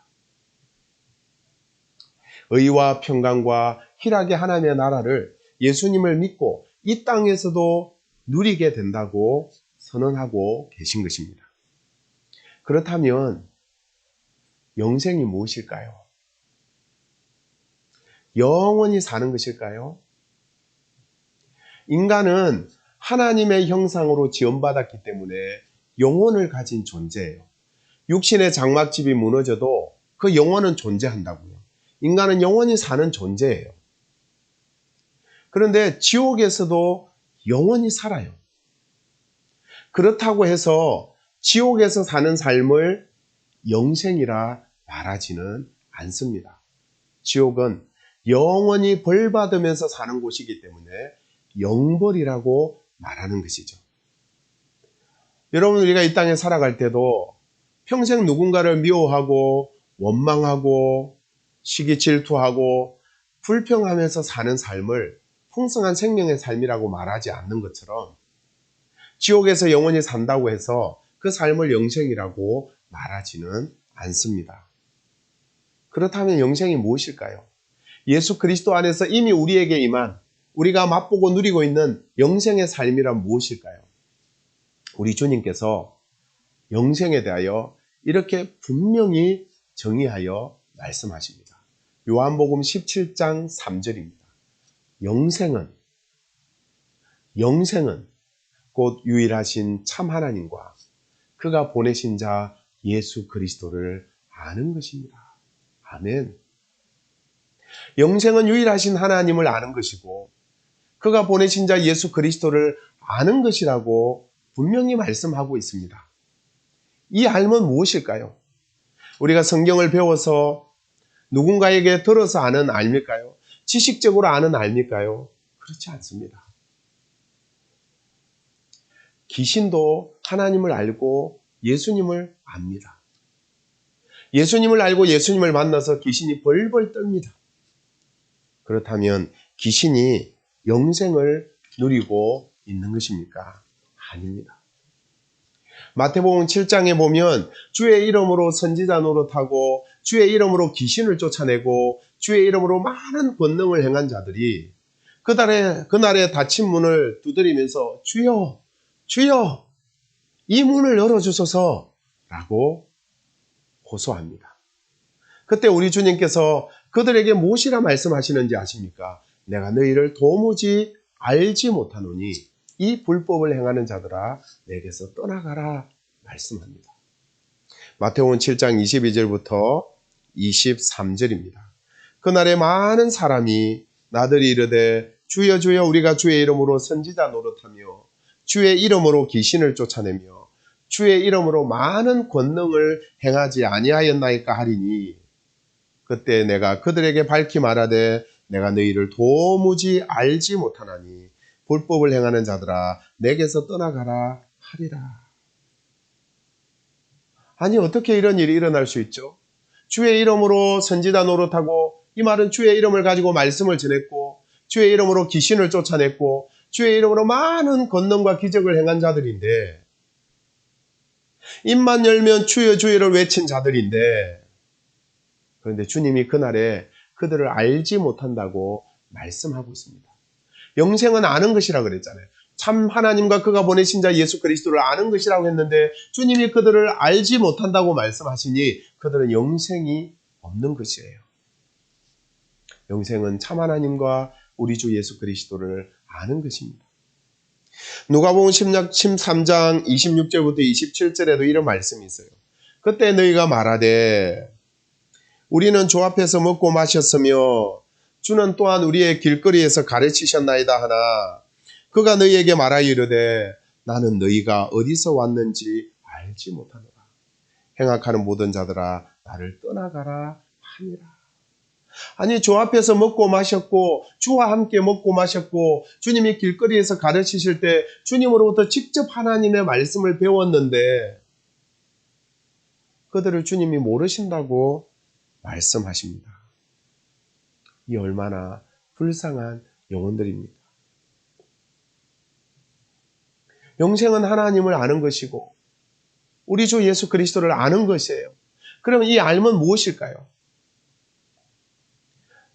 의와 평강과 희락의 하나님의 나라를 예수님을 믿고 이 땅에서도 누리게 된다고 선언하고 계신 것입니다. 그렇다면 영생이 무엇일까요? 영원히 사는 것일까요? 인간은 하나님의 형상으로 지음받았기 때문에 영혼을 가진 존재예요. 육신의 장막집이 무너져도 그 영혼은 존재한다고요. 인간은 영원히 사는 존재예요. 그런데 지옥에서도 영원히 살아요. 그렇다고 해서 지옥에서 사는 삶을 영생이라 말하지는 않습니다. 지옥은 영원히 벌 받으면서 사는 곳이기 때문에 영벌이라고 말하는 것이죠. 여러분, 우리가 이 땅에 살아갈 때도 평생 누군가를 미워하고 원망하고 시기 질투하고 불평하면서 사는 삶을 풍성한 생명의 삶이라고 말하지 않는 것처럼 지옥에서 영원히 산다고 해서 그 삶을 영생이라고 말하지는 않습니다. 그렇다면 영생이 무엇일까요? 예수 그리스도 안에서 이미 우리에게 임한 우리가 맛보고 누리고 있는 영생의 삶이란 무엇일까요? 우리 주님께서 영생에 대하여 이렇게 분명히 정의하여 말씀하십니다. 요한복음 17장 3절입니다. 영생은 곧 유일하신 참 하나님과 그가 보내신 자 예수 그리스도를 아는 것입니다. 아멘. 영생은 유일하신 하나님을 아는 것이고 그가 보내신 자 예수 그리스도를 아는 것이라고 분명히 말씀하고 있습니다. 이 알면 무엇일까요? 우리가 성경을 배워서 누군가에게 들어서 아는 알일까요? 지식적으로 아는 알일까요? 그렇지 않습니다. 귀신도 하나님을 알고 예수님을 압니다. 예수님을 알고 예수님을 만나서 귀신이 벌벌 떱니다. 그렇다면 귀신이 영생을 누리고 있는 것입니까? 아닙니다. 마태복음 7장에 보면 주의 이름으로 선지자 노릇하고 주의 이름으로 귀신을 쫓아내고 주의 이름으로 많은 권능을 행한 자들이 그날에 닫힌 문을 두드리면서 주여 주여 이 문을 열어주소서 라고 호소합니다. 그때 우리 주님께서 그들에게 무엇이라 말씀하시는지 아십니까? 내가 너희를 도무지 알지 못하노니 이 불법을 행하는 자들아 내게서 떠나가라 말씀합니다. 마태복음 7장 22절부터 23절입니다. 그날에 많은 사람이 나들이 이르되 주여 주여 우리가 주의 이름으로 선지자 노릇하며 주의 이름으로 귀신을 쫓아내며 주의 이름으로 많은 권능을 행하지 아니하였나이까 하리니 그때 내가 그들에게 밝히 말하되 내가 너희를 도무지 알지 못하나니 불법을 행하는 자들아 내게서 떠나가라 하리라. 아니 어떻게 이런 일이 일어날 수 있죠? 주의 이름으로 선지자 노릇하고, 이 말은 주의 이름을 가지고 말씀을 전했고, 주의 이름으로 귀신을 쫓아냈고, 주의 이름으로 많은 권능과 기적을 행한 자들인데, 입만 열면 주여 주여를 외친 자들인데, 그런데 주님이 그날에 그들을 알지 못한다고 말씀하고 있습니다. 영생은 아는 것이라 그랬잖아요. 참 하나님과 그가 보내신 자 예수 그리스도를 아는 것이라고 했는데, 주님이 그들을 알지 못한다고 말씀하시니 그들은 영생이 없는 것이에요. 영생은 참 하나님과 우리 주 예수 그리스도를 아는 것입니다. 누가복음 13장 26절부터 27절에도 이런 말씀이 있어요. 그때 너희가 말하되 우리는 주 앞에서 먹고 마셨으며 주는 또한 우리의 길거리에서 가르치셨나이다 하나, 그가 너희에게 말하여 이르되 나는 너희가 어디서 왔는지 알지 못하노라. 행악하는 모든 자들아 나를 떠나가라 하니라. 아니, 주 앞에서 먹고 마셨고 주와 함께 먹고 마셨고 주님이 길거리에서 가르치실 때 주님으로부터 직접 하나님의 말씀을 배웠는데 그들을 주님이 모르신다고 말씀하십니다. 이 얼마나 불쌍한 영혼들입니다. 영생은 하나님을 아는 것이고 우리 주 예수 그리스도를 아는 것이에요. 그러면 이 알면 무엇일까요?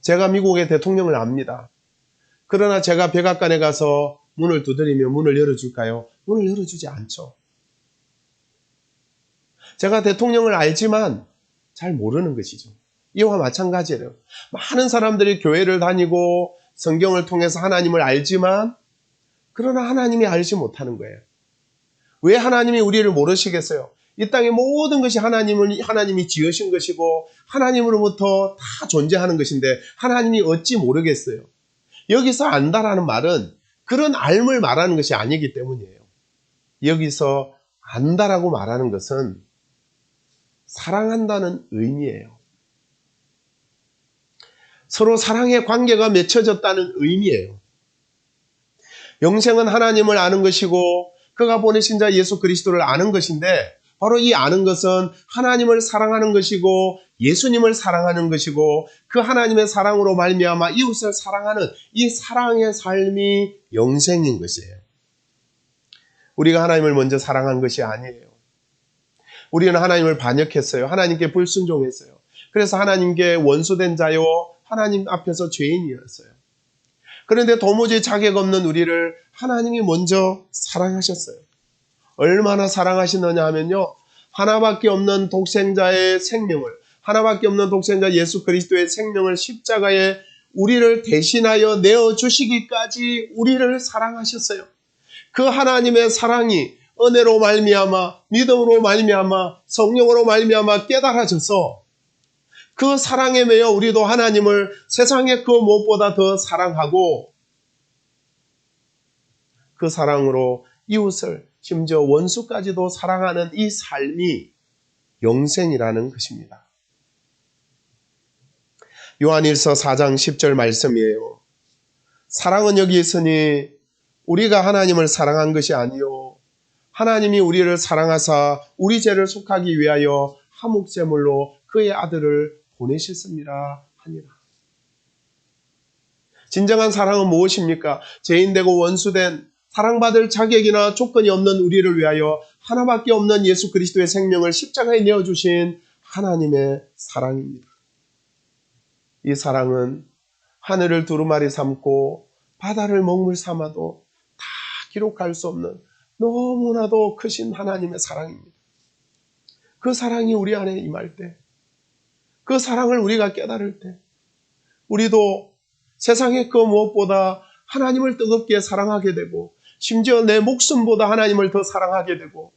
제가 미국의 대통령을 압니다. 그러나 제가 백악관에 가서 문을 두드리며 문을 열어줄까요? 문을 열어주지 않죠. 제가 대통령을 알지만 잘 모르는 것이죠. 이와 마찬가지예요. 많은 사람들이 교회를 다니고 성경을 통해서 하나님을 알지만 그러나 하나님이 알지 못하는 거예요. 왜 하나님이 우리를 모르시겠어요? 이 땅의 모든 것이 하나님이 지으신 것이고 하나님으로부터 다 존재하는 것인데 하나님이 어찌 모르겠어요? 여기서 안다라는 말은 그런 알을 말하는 것이 아니기 때문이에요. 여기서 안다라고 말하는 것은 사랑한다는 의미예요. 서로 사랑의 관계가 맺혀졌다는 의미예요. 영생은 하나님을 아는 것이고 그가 보내신 자 예수 그리스도를 아는 것인데 바로 이 아는 것은 하나님을 사랑하는 것이고 예수님을 사랑하는 것이고 그 하나님의 사랑으로 말미암아 이웃을 사랑하는 이 사랑의 삶이 영생인 것이에요. 우리가 하나님을 먼저 사랑한 것이 아니에요. 우리는 하나님을 반역했어요. 하나님께 불순종했어요. 그래서 하나님께 원수된 자요 하나님 앞에서 죄인이었어요. 그런데 도무지 자격 없는 우리를 하나님이 먼저 사랑하셨어요. 얼마나 사랑하시느냐 하면요. 하나밖에 없는 독생자의 생명을, 하나밖에 없는 독생자 예수 그리스도의 생명을 십자가에 우리를 대신하여 내어주시기까지 우리를 사랑하셨어요. 그 하나님의 사랑이 은혜로 말미암아, 믿음으로 말미암아, 성령으로 말미암아 깨달아져서 그 사랑에 매여 우리도 하나님을 세상의 그 무엇보다 더 사랑하고 그 사랑으로 이웃을 심지어 원수까지도 사랑하는 이 삶이 영생이라는 것입니다. 요한일서 4장 10절 말씀이에요. 사랑은 여기 있으니 우리가 하나님을 사랑한 것이 아니요 하나님이 우리를 사랑하사 우리 죄를 속하기 위하여 화목제물로 그의 아들을 보내셨습니다 하니라. 진정한 사랑은 무엇입니까? 죄인되고 원수된 사랑받을 자격이나 조건이 없는 우리를 위하여 하나밖에 없는 예수 그리스도의 생명을 십자가에 내어주신 하나님의 사랑입니다. 이 사랑은 하늘을 두루마리 삼고 바다를 먹물 삼아도 다 기록할 수 없는 너무나도 크신 하나님의 사랑입니다. 그 사랑이 우리 안에 임할 때, 그 사랑을 우리가 깨달을 때 우리도 세상의 그 무엇보다 하나님을 뜨겁게 사랑하게 되고 심지어 내 목숨보다 하나님을 더 사랑하게 되고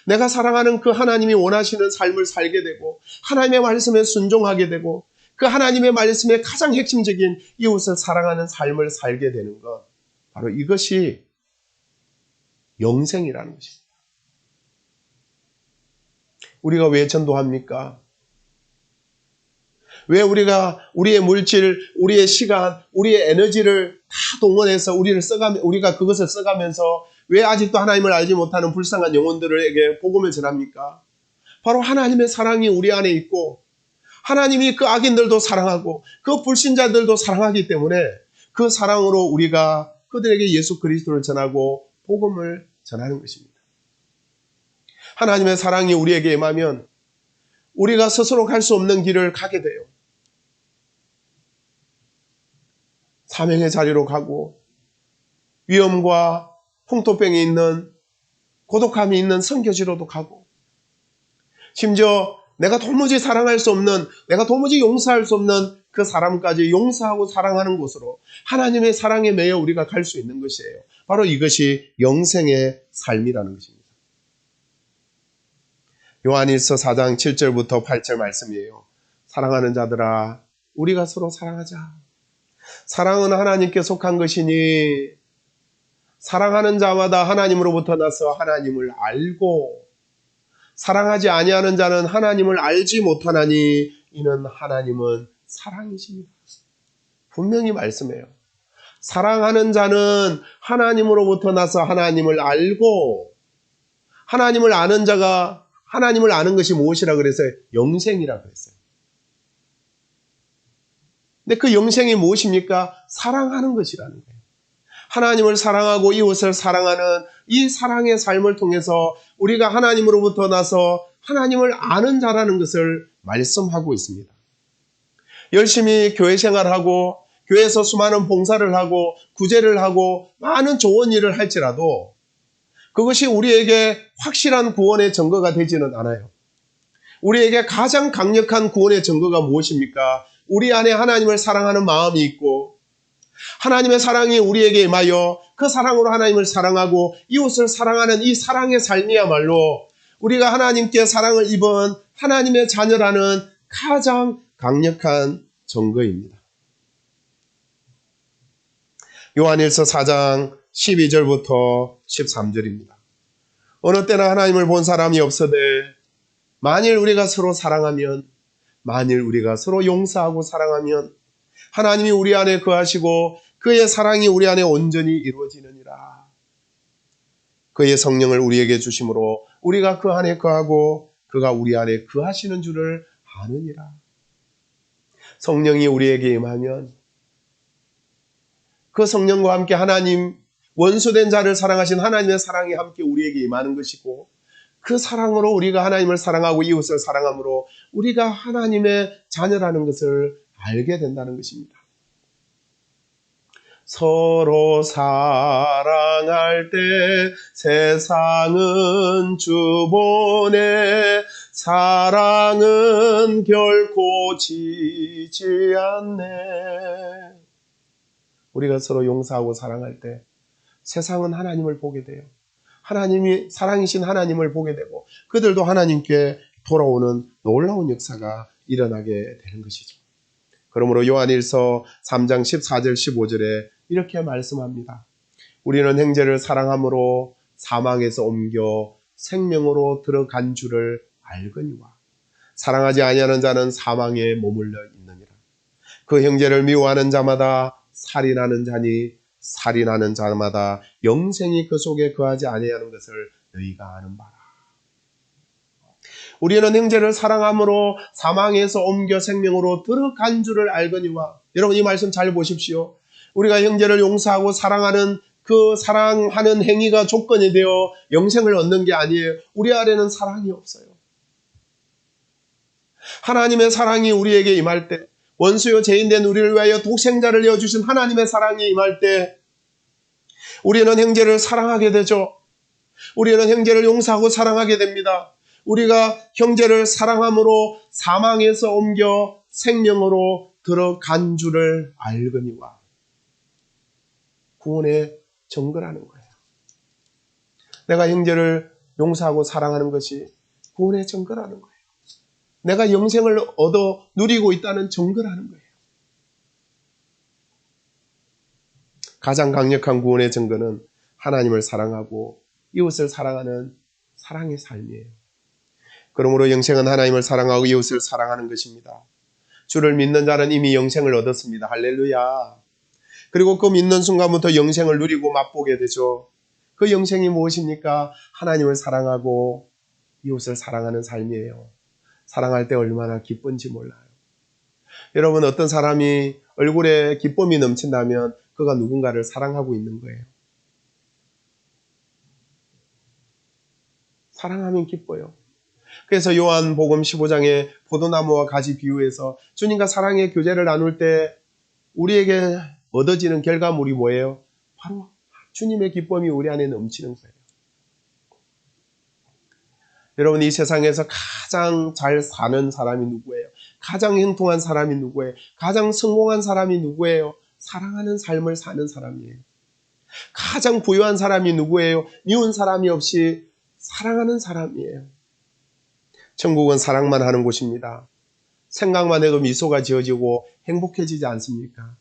내가 사랑하는 그 하나님이 원하시는 삶을 살게 되고 하나님의 말씀에 순종하게 되고 그 하나님의 말씀의 가장 핵심적인 이웃을 사랑하는 삶을 살게 되는 것, 바로 이것이 영생이라는 것입니다. 우리가 왜 전도합니까? 왜 우리가 우리의 물질, 우리의 시간, 우리의 에너지를 다 동원해서 우리가 그것을 써가면서 왜 아직도 하나님을 알지 못하는 불쌍한 영혼들에게 복음을 전합니까? 바로 하나님의 사랑이 우리 안에 있고 하나님이 그 악인들도 사랑하고 그 불신자들도 사랑하기 때문에 그 사랑으로 우리가 그들에게 예수 그리스도를 전하고 복음을 전하는 것입니다. 하나님의 사랑이 우리에게 임하면 우리가 스스로 갈 수 없는 길을 가게 돼요. 사명의 자리로 가고 위험과 풍토병이 있는 고독함이 있는 선교지로도 가고 심지어 내가 도무지 사랑할 수 없는, 내가 도무지 용서할 수 없는 그 사람까지 용서하고 사랑하는 곳으로 하나님의 사랑에 매여 우리가 갈 수 있는 것이에요. 바로 이것이 영생의 삶이라는 것입니다. 요한일서 4장 7절부터 8절 말씀이에요. 사랑하는 자들아, 우리가 서로 사랑하자. 사랑은 하나님께 속한 것이니 사랑하는 자마다 하나님으로부터 나서 하나님을 알고 사랑하지 아니하는 자는 하나님을 알지 못하나니 이는 하나님은 사랑이십니다. 분명히 말씀해요. 사랑하는 자는 하나님으로부터 나서 하나님을 알고 하나님을 아는 자가 하나님을 아는 것이 무엇이라 그래서 영생이라고 했어요. 근데 그 영생이 무엇입니까? 사랑하는 것이라는 거예요. 하나님을 사랑하고 이웃을 사랑하는 이 사랑의 삶을 통해서 우리가 하나님으로부터 나서 하나님을 아는 자라는 것을 말씀하고 있습니다. 열심히 교회 생활하고 교회에서 수많은 봉사를 하고 구제를 하고 많은 좋은 일을 할지라도 그것이 우리에게 확실한 구원의 증거가 되지는 않아요. 우리에게 가장 강력한 구원의 증거가 무엇입니까? 우리 안에 하나님을 사랑하는 마음이 있고 하나님의 사랑이 우리에게 임하여 그 사랑으로 하나님을 사랑하고 이웃을 사랑하는 이 사랑의 삶이야말로 우리가 하나님께 사랑을 입은 하나님의 자녀라는 가장 강력한 증거입니다. 요한일서 4장 12절부터 13절입니다. 어느 때나 하나님을 본 사람이 없어되 만일 우리가 서로 사랑하면 만일 우리가 서로 용서하고 사랑하면 하나님이 우리 안에 거하시고 그의 사랑이 우리 안에 온전히 이루어지느니라. 그의 성령을 우리에게 주심으로 우리가 그 안에 거하고 그가 우리 안에 거하시는 줄을 아느니라. 성령이 우리에게 임하면 그 성령과 함께 하나님 원수된 자를 사랑하신 하나님의 사랑이 함께 우리에게 임하는 것이고 그 사랑으로 우리가 하나님을 사랑하고 이웃을 사랑함으로 우리가 하나님의 자녀라는 것을 알게 된다는 것입니다. 서로 사랑할 때 세상은 주보내 사랑은 결코 지지 않네. 우리가 서로 용서하고 사랑할 때 세상은 하나님을 보게 돼요. 하나님이 사랑이신 하나님을 보게 되고 그들도 하나님께 돌아오는 놀라운 역사가 일어나게 되는 것이죠. 그러므로 요한일서 3장 14절 15절에 이렇게 말씀합니다. 우리는 형제를 사랑함으로 사망에서 옮겨 생명으로 들어간 줄을 알거니와 사랑하지 아니하는 자는 사망에 머물러 있느니라. 그 형제를 미워하는 자마다 살인하는 자니 살인하는 자마다 영생이 그 속에 거하지 아니하는 것을 너희가 아는 바라. 우리는 형제를 사랑함으로 사망에서 옮겨 생명으로 들어간 줄을 알거니와. 여러분 이 말씀 잘 보십시오. 우리가 형제를 용서하고 사랑하는 그 사랑하는 행위가 조건이 되어 영생을 얻는 게 아니에요. 우리 안에는 사랑이 없어요. 하나님의 사랑이 우리에게 임할 때 원수요 죄인된 우리를 위하여 독생자를 내어주신 하나님의 사랑이 임할 때 우리는 형제를 사랑하게 되죠. 우리는 형제를 용서하고 사랑하게 됩니다. 우리가 형제를 사랑함으로 사망에서 옮겨 생명으로 들어간 줄을 알거니와. 구원의 증거라는 거예요. 내가 형제를 용서하고 사랑하는 것이 구원의 증거라는 거예요. 내가 영생을 얻어 누리고 있다는 증거라는 거예요. 가장 강력한 구원의 증거는 하나님을 사랑하고 이웃을 사랑하는 사랑의 삶이에요. 그러므로 영생은 하나님을 사랑하고 이웃을 사랑하는 것입니다. 주를 믿는 자는 이미 영생을 얻었습니다. 할렐루야. 그리고 그 믿는 순간부터 영생을 누리고 맛보게 되죠. 그 영생이 무엇입니까? 하나님을 사랑하고 이웃을 사랑하는 삶이에요. 사랑할 때 얼마나 기쁜지 몰라요. 여러분, 어떤 사람이 얼굴에 기쁨이 넘친다면 그가 누군가를 사랑하고 있는 거예요. 사랑하면 기뻐요. 그래서 요한복음 15장에 포도나무와 가지 비유해서 주님과 사랑의 교제를 나눌 때 우리에게 얻어지는 결과물이 뭐예요? 바로 주님의 기쁨이 우리 안에 넘치는 거예요. 여러분, 이 세상에서 가장 잘 사는 사람이 누구예요? 가장 형통한 사람이 누구예요? 가장 성공한 사람이 누구예요? 사랑하는 삶을 사는 사람이에요. 가장 부유한 사람이 누구예요? 미운 사람이 없이 사랑하는 사람이에요. 천국은 사랑만 하는 곳입니다. 생각만 해도 미소가 지어지고 행복해지지 않습니까?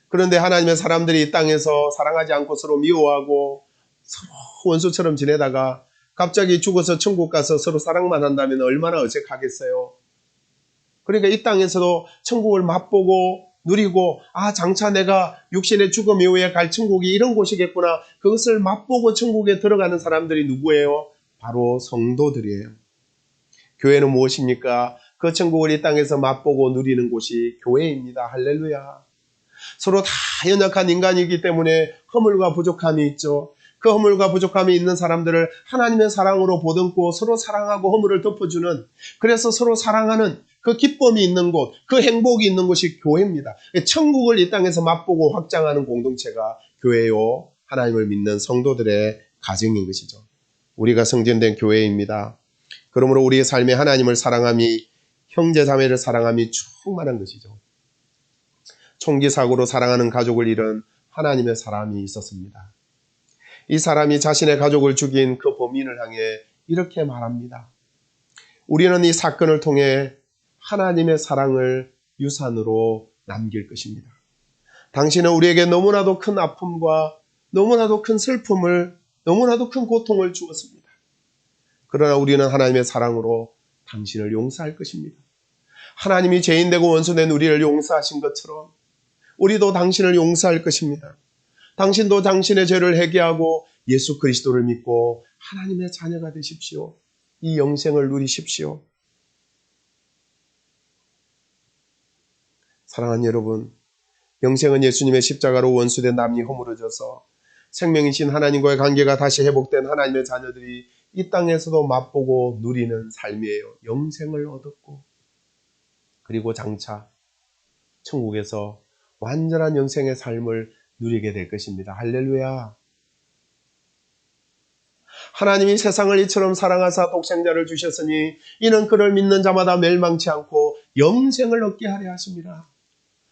그런데 하나님의 사람들이 이 땅에서 사랑하지 않고 서로 미워하고 서로 원수처럼 지내다가 갑자기 죽어서 천국 가서 서로 사랑만 한다면 얼마나 어색하겠어요. 그러니까 이 땅에서도 천국을 맛보고 누리고, 장차 내가 육신의 죽음 이후에 갈 천국이 이런 곳이겠구나. 그것을 맛보고 천국에 들어가는 사람들이 누구예요? 바로 성도들이에요. 교회는 무엇입니까? 그 천국을 이 땅에서 맛보고 누리는 곳이 교회입니다. 할렐루야. 서로 다 연약한 인간이기 때문에 허물과 부족함이 있죠. 그 허물과 부족함이 있는 사람들을 하나님의 사랑으로 보듬고 서로 사랑하고 허물을 덮어주는, 그래서 서로 사랑하는 그 기쁨이 있는 곳, 그 행복이 있는 곳이 교회입니다. 천국을 이 땅에서 맛보고 확장하는 공동체가 교회요, 하나님을 믿는 성도들의 가정인 것이죠. 우리가 성전된 교회입니다. 그러므로 우리의 삶에 하나님을 사랑함이, 형제자매를 사랑함이 충만한 것이죠. 총기 사고로 사랑하는 가족을 잃은 하나님의 사람이 있었습니다. 이 사람이 자신의 가족을 죽인 그 범인을 향해 이렇게 말합니다. 우리는 이 사건을 통해 하나님의 사랑을 유산으로 남길 것입니다. 당신은 우리에게 너무나도 큰 아픔과 너무나도 큰 슬픔을, 너무나도 큰 고통을 주었습니다. 그러나 우리는 하나님의 사랑으로 당신을 용서할 것입니다. 하나님이 죄인되고 원수된 우리를 용서하신 것처럼 우리도 당신을 용서할 것입니다. 당신도 당신의 죄를 회개하고 예수 그리스도를 믿고 하나님의 자녀가 되십시오. 이 영생을 누리십시오. 사랑하는 여러분, 영생은 예수님의 십자가로 원수된 남이 허물어져서 생명이신 하나님과의 관계가 다시 회복된 하나님의 자녀들이 이 땅에서도 맛보고 누리는 삶이에요. 영생을 얻었고, 그리고 장차 천국에서 완전한 영생의 삶을 누리게 될 것입니다. 할렐루야. 하나님이 세상을 이처럼 사랑하사 독생자를 주셨으니 이는 그를 믿는 자마다 멸망치 않고 영생을 얻게 하려 하십니다.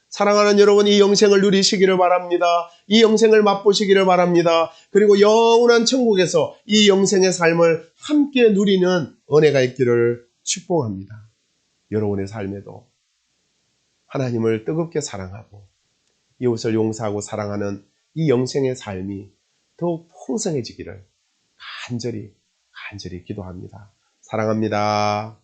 사랑하는 여러분, 이 영생을 누리시기를 바랍니다. 이 영생을 맛보시기를 바랍니다. 그리고 영원한 천국에서 이 영생의 삶을 함께 누리는 은혜가 있기를 축복합니다. 여러분의 삶에도 하나님을 뜨겁게 사랑하고 이웃을 용서하고 사랑하는 이 영생의 삶이 더욱 풍성해지기를 간절히 기도합니다. 사랑합니다.